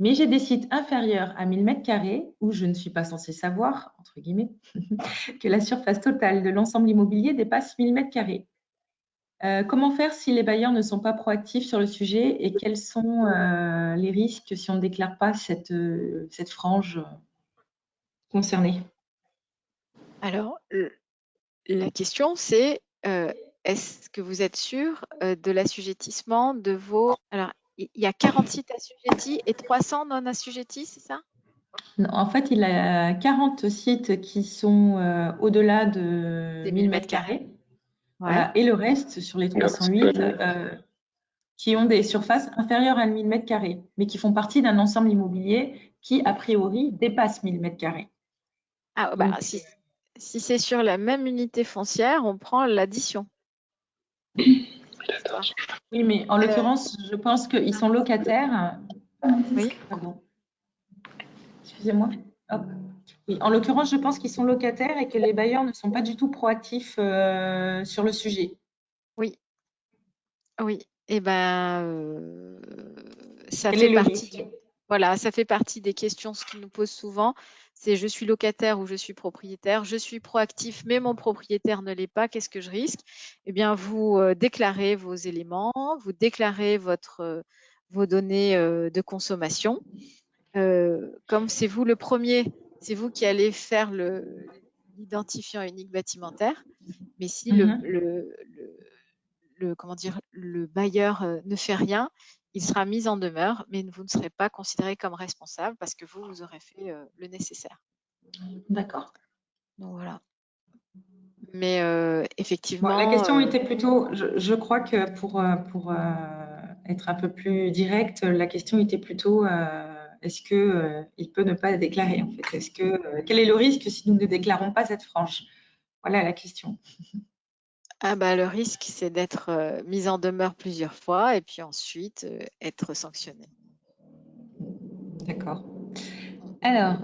S3: Mais j'ai des sites inférieurs à 1000 m² où je ne suis pas censée savoir, entre guillemets, que la surface totale de l'ensemble immobilier dépasse 1000 m². Comment faire si les bailleurs ne sont pas proactifs sur le sujet et quels sont les risques si on ne déclare pas cette frange concernée?
S1: Alors, la question, c'est est-ce que vous êtes sûr de l'assujettissement de vos... Alors, il y a 40 sites assujettis et 300 non assujettis, c'est ça?
S3: En fait, il a 40 sites qui sont au-delà de
S1: Des
S3: 1000
S1: 1000
S3: mètres
S1: mètres carrés.
S3: carrés.
S1: Ouais.
S3: Voilà. Et le reste, sur les 308, qui ont des surfaces inférieures à 1000 mètres carrés, mais qui font partie d'un ensemble immobilier qui, a priori, dépasse 1000 mètres carrés.
S1: Ah, bah,
S3: Donc,
S1: si c'est sur la même unité foncière, on prend l'addition.
S3: oui, mais en l'occurrence, je pense qu'ils sont locataires.
S1: Oui.
S3: Pardon. Excusez-moi. Hop. Oui, en l'occurrence, je pense qu'ils sont locataires et que les bailleurs ne sont pas du tout proactifs sur le sujet.
S1: Oui, oui. Et ben, ça
S3: Quel
S1: fait
S3: est le
S1: partie
S3: risque?
S1: voilà, ça fait partie des questions ce qu'ils nous posent souvent. C'est je suis locataire ou je suis propriétaire. Je suis proactif, mais mon propriétaire ne l'est pas. Qu'est-ce que je risque? Eh bien, vous déclarez vos éléments, vous déclarez vos données de consommation. Comme c'est vous le premier, c'est vous qui allez faire l'identifiant unique bâtimentaire. Mais si comment dire, le bailleur ne fait rien, il sera mis en demeure, mais vous ne serez pas considéré comme responsable parce que vous aurez fait le nécessaire.
S3: D'accord.
S1: Donc voilà. Mais
S3: Bon, la
S1: effectivement,
S3: question était plutôt, je crois que pour être un peu plus direct, la question était plutôt est-ce que il peut ne pas déclarer en fait? Quel est le risque si nous ne déclarons pas cette frange? Voilà la question.
S1: le risque, c'est d'être mis en demeure plusieurs fois et puis ensuite être sanctionné.
S3: D'accord. Alors,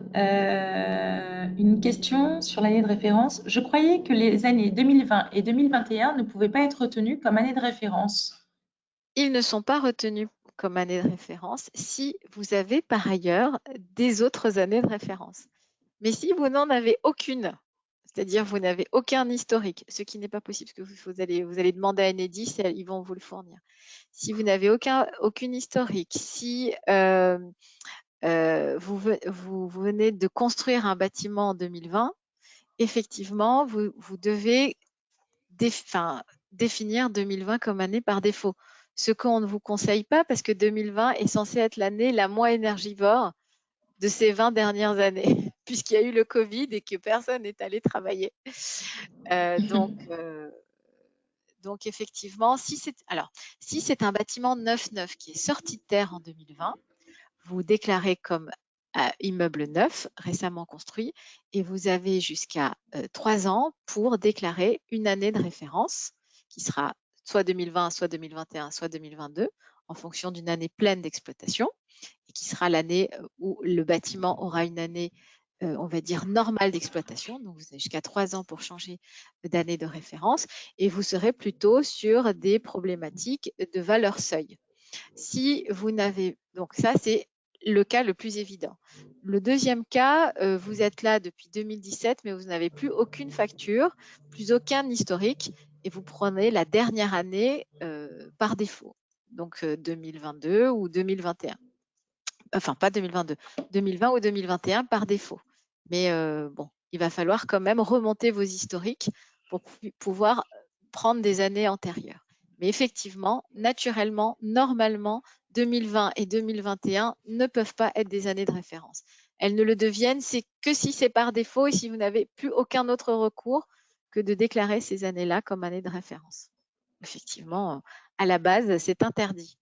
S3: une question sur l'année de référence. Je croyais que les années 2020 et 2021 ne pouvaient pas être retenues comme année de référence.
S1: Ils ne sont pas retenus comme année de référence si vous avez par ailleurs des autres années de référence. Mais si vous n'en avez aucune, c'est-à-dire vous n'avez aucun historique, ce qui n'est pas possible parce que vous allez demander à Enedis et ils vont vous le fournir. Si vous n'avez aucune historique, si vous venez de construire un bâtiment en 2020, effectivement, vous devez définir 2020 comme année par défaut. Ce qu'on ne vous conseille pas parce que 2020 est censé être l'année la moins énergivore de ces 20 dernières années, puisqu'il y a eu le Covid et que personne n'est allé travailler. Donc effectivement, si c'est un bâtiment neuf qui est sorti de terre en 2020, vous déclarez comme immeuble neuf, récemment construit, et vous avez jusqu'à 3 ans pour déclarer une année de référence qui sera soit 2020, soit 2021, soit 2022, en fonction d'une année pleine d'exploitation, et qui sera l'année où le bâtiment aura une année, on va dire, normale d'exploitation. Donc, vous avez jusqu'à 3 ans pour changer d'année de référence, et vous serez plutôt sur des problématiques de valeur seuil. Si vous n'avez... Donc ça, c'est le cas le plus évident. Le deuxième cas, vous êtes là depuis 2017, mais vous n'avez plus aucune facture, plus aucun historique, et vous prenez la dernière année par défaut, donc 2022 ou 2021. Enfin, pas 2022, 2020 ou 2021 par défaut. Mais bon, il va falloir quand même remonter vos historiques pour pouvoir prendre des années antérieures. Mais effectivement, naturellement, normalement, 2020 et 2021 ne peuvent pas être des années de référence. Elles ne le deviennent que si c'est par défaut et si vous n'avez plus aucun autre recours que de déclarer ces années-là comme années de référence. Effectivement, à la base, c'est interdit.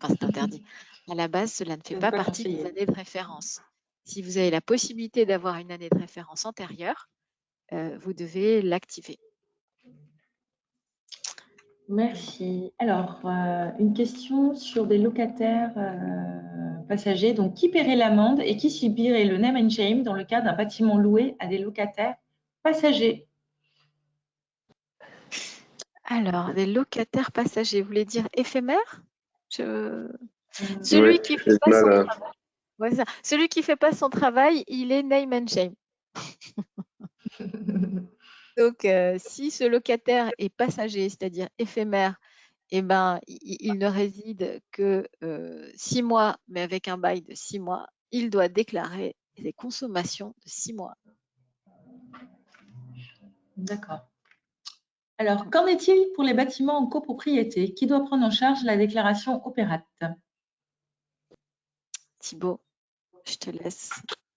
S1: Enfin, c'est interdit. À la base, cela ne fait pas partie des années de référence. Si vous avez la possibilité d'avoir une année de référence antérieure, vous devez l'activer.
S3: Merci. Alors, une question sur des locataires passagers. Donc, qui paierait l'amende et qui subirait le name and shame dans le cas d'un bâtiment loué à des locataires passagers?
S1: Alors, des locataires passagers, vous voulez dire éphémères? Celui qui fait pas son travail. Ouais, ça. Celui qui fait pas son travail, il est name and shame. Donc, si ce locataire est passager, c'est-à-dire éphémère, eh ben, il ne réside que 6 mois, mais avec un bail de 6 mois, il doit déclarer les consommations de 6 mois.
S3: D'accord. Alors, qu'en est-il pour les bâtiments en copropriété? Qui doit prendre en charge la déclaration Opérat?
S1: Thibaut, je te laisse,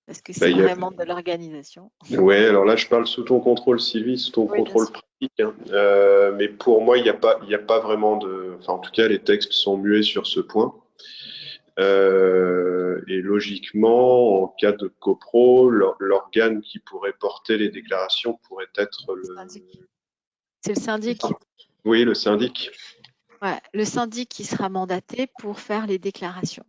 S1: parce que c'est vraiment de l'organisation.
S2: Oui, alors là, je parle sous ton contrôle, Sylvie, sous ton contrôle pratique. Hein. Mais pour moi, il n'y a pas vraiment de... Enfin, en tout cas, les textes sont muets sur ce point. Et logiquement, en cas de copro, l'organe qui pourrait porter les déclarations pourrait être le...
S1: C'est le syndic.
S2: Oui, le syndic.
S1: Ouais, le syndic qui sera mandaté pour faire les déclarations.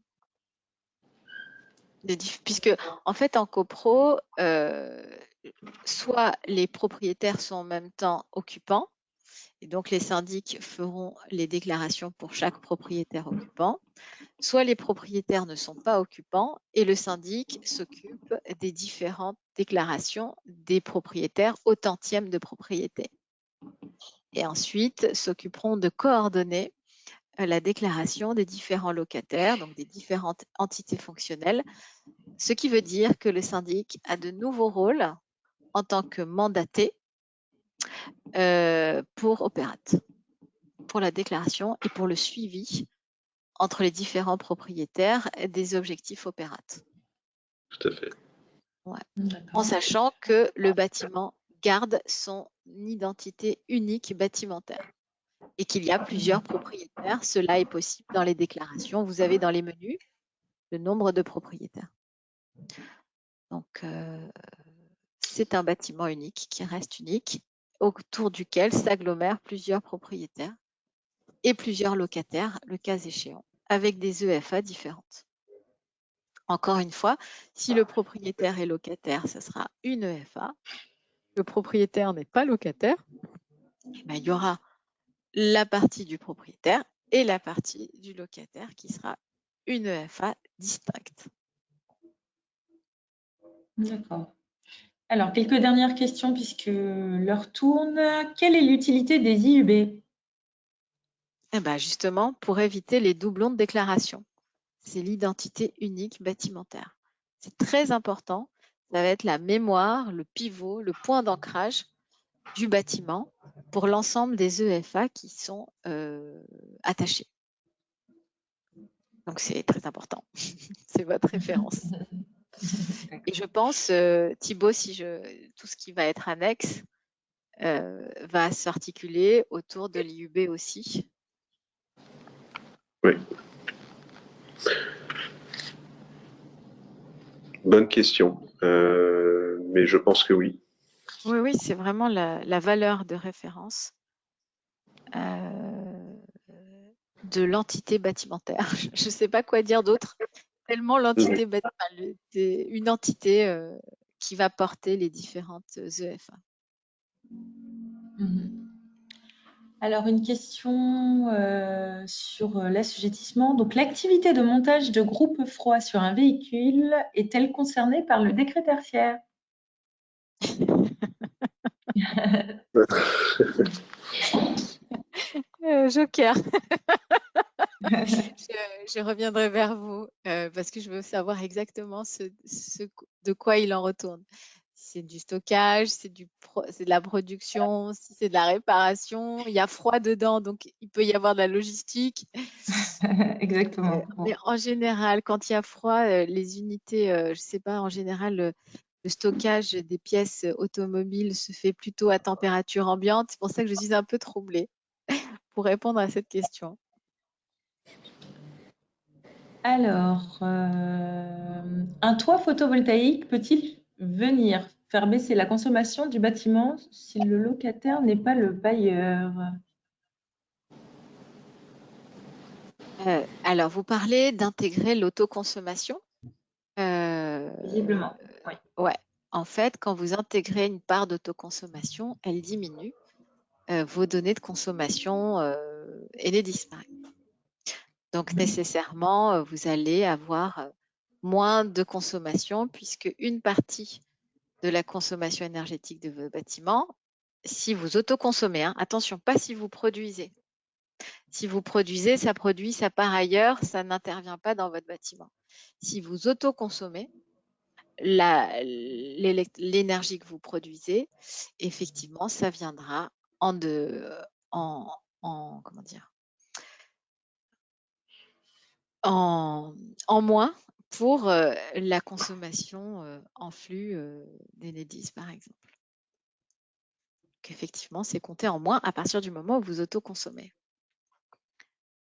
S1: Puisque, en fait, en copro, soit les propriétaires sont en même temps occupants, et donc les syndics feront les déclarations pour chaque propriétaire occupant, soit les propriétaires ne sont pas occupants et le syndic s'occupe des différentes déclarations des propriétaires au tantième de propriété. Et ensuite, s'occuperont de coordonner la déclaration des différents locataires, donc des différentes entités fonctionnelles, ce qui veut dire que le syndic a de nouveaux rôles en tant que mandaté pour Opérat, pour la déclaration et pour le suivi entre les différents propriétaires des objectifs Opérat.
S2: Tout à fait.
S1: Ouais. En sachant que le bâtiment garde son identité unique bâtimentaire et qu'il y a plusieurs propriétaires. Cela est possible dans les déclarations. Vous avez dans les menus le nombre de propriétaires. Donc, c'est un bâtiment unique qui reste unique, autour duquel s'agglomèrent plusieurs propriétaires et plusieurs locataires, le cas échéant, avec des EFA différentes. Encore une fois, si le propriétaire est locataire, ce sera une EFA. Le propriétaire n'est pas locataire, eh bien, il y aura la partie du propriétaire et la partie du locataire qui sera une EFA distincte.
S3: D'accord. Alors, quelques dernières questions puisque l'heure tourne. Quelle est l'utilité des IUB?
S1: Eh bien, justement, pour éviter les doublons de déclaration. C'est l'identité unique bâtimentaire. C'est très important. Ça va être la mémoire, le pivot, le point d'ancrage du bâtiment pour l'ensemble des EFA qui sont attachés. Donc, c'est très important. C'est votre référence. Et je pense, Thibaut, tout ce qui va être annexe va s'articuler autour de l'IUB aussi.
S2: Oui. Bonne question, mais je pense que oui.
S1: Oui, c'est vraiment la valeur de référence de l'entité bâtimentaire. Je ne sais pas quoi dire d'autre, tellement l'entité bâtimentaire, c'est une entité qui va porter les différentes EFA.
S3: Alors, une question sur l'assujettissement. Donc, l'activité de montage de groupes froids sur un véhicule est-elle concernée par le décret tertiaire?
S1: Joker. Je reviendrai vers vous parce que je veux savoir exactement de quoi il en retourne. c'est du stockage, c'est de la production, si c'est de la réparation. Il y a froid dedans, donc il peut y avoir de la logistique.
S3: Exactement.
S1: Mais en général, quand il y a froid, les unités, je ne sais pas, en général, le stockage des pièces automobiles se fait plutôt à température ambiante. C'est pour ça que je suis un peu troublée pour répondre à cette question.
S3: Alors, un toit photovoltaïque peut-il venir faire baisser la consommation du bâtiment si le locataire n'est pas le bailleur?
S1: Alors, vous parlez d'intégrer l'autoconsommation?
S3: Visiblement, oui.
S1: Ouais. En fait, quand vous intégrez une part d'autoconsommation, elle diminue vos données de consommation et les disparaît. Donc, nécessairement, vous allez avoir moins de consommation puisque une partie de la consommation énergétique de vos bâtiments, si vous autoconsommez, hein, attention, pas si vous produisez. Si vous produisez, ça produit, ça part ailleurs, ça n'intervient pas dans votre bâtiment. Si vous autoconsommez, l'énergie que vous produisez, effectivement, ça viendra comment dire, en moins pour la consommation en flux d'Enedis, par exemple. Donc, effectivement, c'est compté en moins à partir du moment où vous autoconsommez,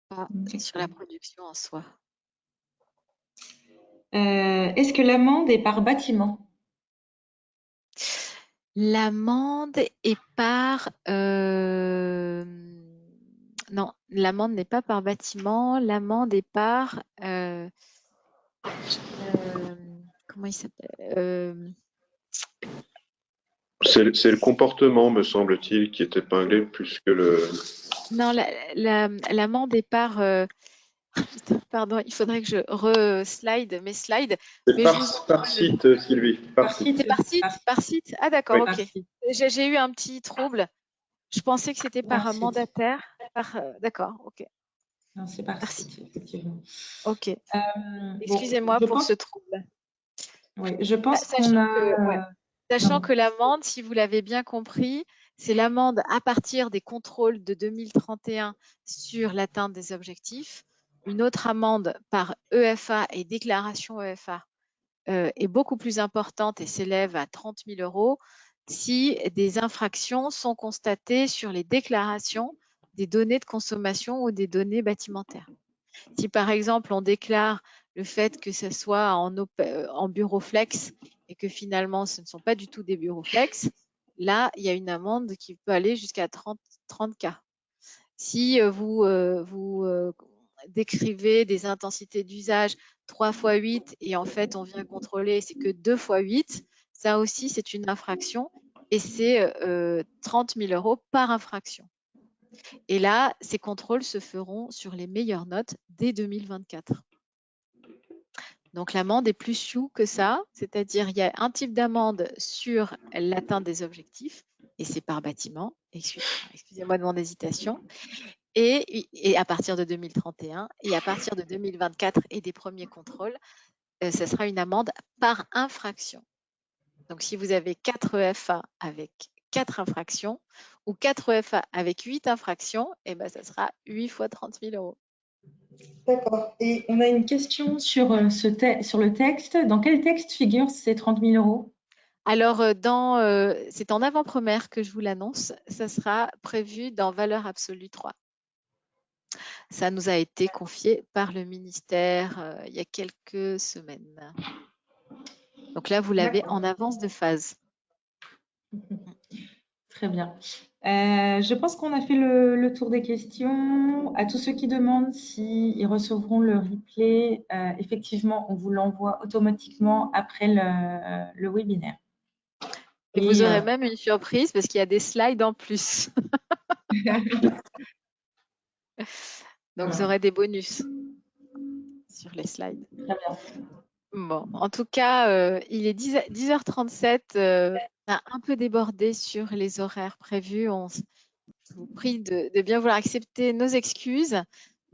S1: pas sur la production en soi.
S3: Est-ce que l'amende est par bâtiment?
S1: L'amende est par... non, l'amende n'est pas par bâtiment, l'amende est par... comment il s'appelle
S2: C'est le comportement, me semble-t-il, qui est épinglé plus que le...
S1: Non, l'amende est par... putain, pardon, il faudrait que je re-slide mes slides.
S2: C'est
S1: Mais
S2: par site, Sylvie. Par site.
S1: C'est par site? Par site? Ah d'accord,
S2: Oui.
S1: ok. J'ai eu un petit trouble. Je pensais que c'était par
S3: Par
S1: mandataire. D'accord, ok.
S3: Non, c'est par
S1: Merci.
S3: site, effectivement.
S1: Ok.
S3: Bon,
S1: Excusez-moi pour ce trouble.
S3: Oui, je pense qu'on a...
S1: Sachant que l'amende, si vous l'avez bien compris, c'est l'amende à partir des contrôles de 2031 sur l'atteinte des objectifs. Une autre amende par EFA et déclaration EFA est beaucoup plus importante et s'élève à 30 000 € si des infractions sont constatées sur les déclarations des données de consommation ou des données bâtimentaires. Si par exemple on déclare le fait que ce soit en bureau flex et que finalement ce ne sont pas du tout des bureaux flex, là il y a une amende qui peut aller jusqu'à 30 K. Si vous décrivez des intensités d'usage 3 x 8 et en fait on vient contrôler c'est que 2 x 8, ça aussi c'est une infraction et c'est 30 000 € par infraction. Et là, ces contrôles se feront sur les meilleures notes dès 2024. Donc l'amende est plus sioux que ça, c'est-à-dire il y a un type d'amende sur l'atteinte des objectifs et c'est par bâtiment, excusez-moi de mon hésitation, et à partir de 2031 et à partir de 2024 et des premiers contrôles, ce sera une amende par infraction. Donc si vous avez 4 EFA avec 4 infractions ou 4 EFA avec 8 infractions, et ben, ça sera 8 fois 30 000 €.
S3: D'accord. Et on a une question sur le texte. Dans quel texte figurent ces 30 000 €?
S1: Alors, c'est en avant-première que je vous l'annonce. Ça sera prévu dans valeur absolue 3. Ça nous a été confié par le ministère il y a quelques semaines. Donc là, vous l'avez en avance de phase.
S3: Très bien. Je pense qu'on a fait le tour des questions. À tous ceux qui demandent s'ils recevront le replay, effectivement, on vous l'envoie automatiquement après le webinaire.
S1: Et vous aurez même une surprise parce qu'il y a des slides en plus. Donc, vous aurez des bonus sur les slides.
S3: Très bien.
S1: Bon, en tout cas, il est 10h37. On a un peu débordé sur les horaires prévus. Je vous prie de bien vouloir accepter nos excuses.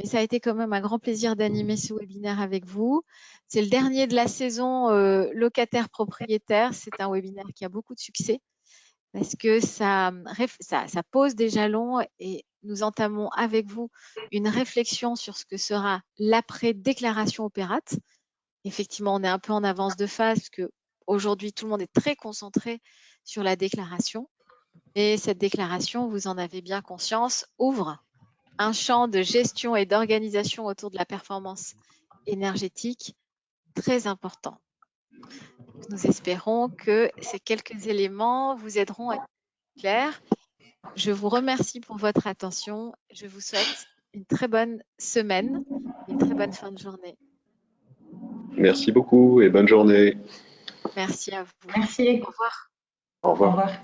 S1: mais ça a été quand même un grand plaisir d'animer ce webinaire avec vous. C'est le dernier de la saison locataire-propriétaire. C'est un webinaire qui a beaucoup de succès parce que ça pose des jalons et nous entamons avec vous une réflexion sur ce que sera l'après-déclaration opérate. Effectivement, on est un peu en avance de phase parce que aujourd'hui, tout le monde est très concentré sur la déclaration. Et cette déclaration, vous en avez bien conscience, ouvre un champ de gestion et d'organisation autour de la performance énergétique très important. Nous espérons que ces quelques éléments vous aideront à être clair. Je vous remercie pour votre attention. Je vous souhaite une très bonne semaine, une très bonne fin de journée.
S2: Merci beaucoup et bonne journée.
S1: Merci à vous.
S3: Merci.
S1: Au revoir.
S2: Au revoir.
S3: Au revoir.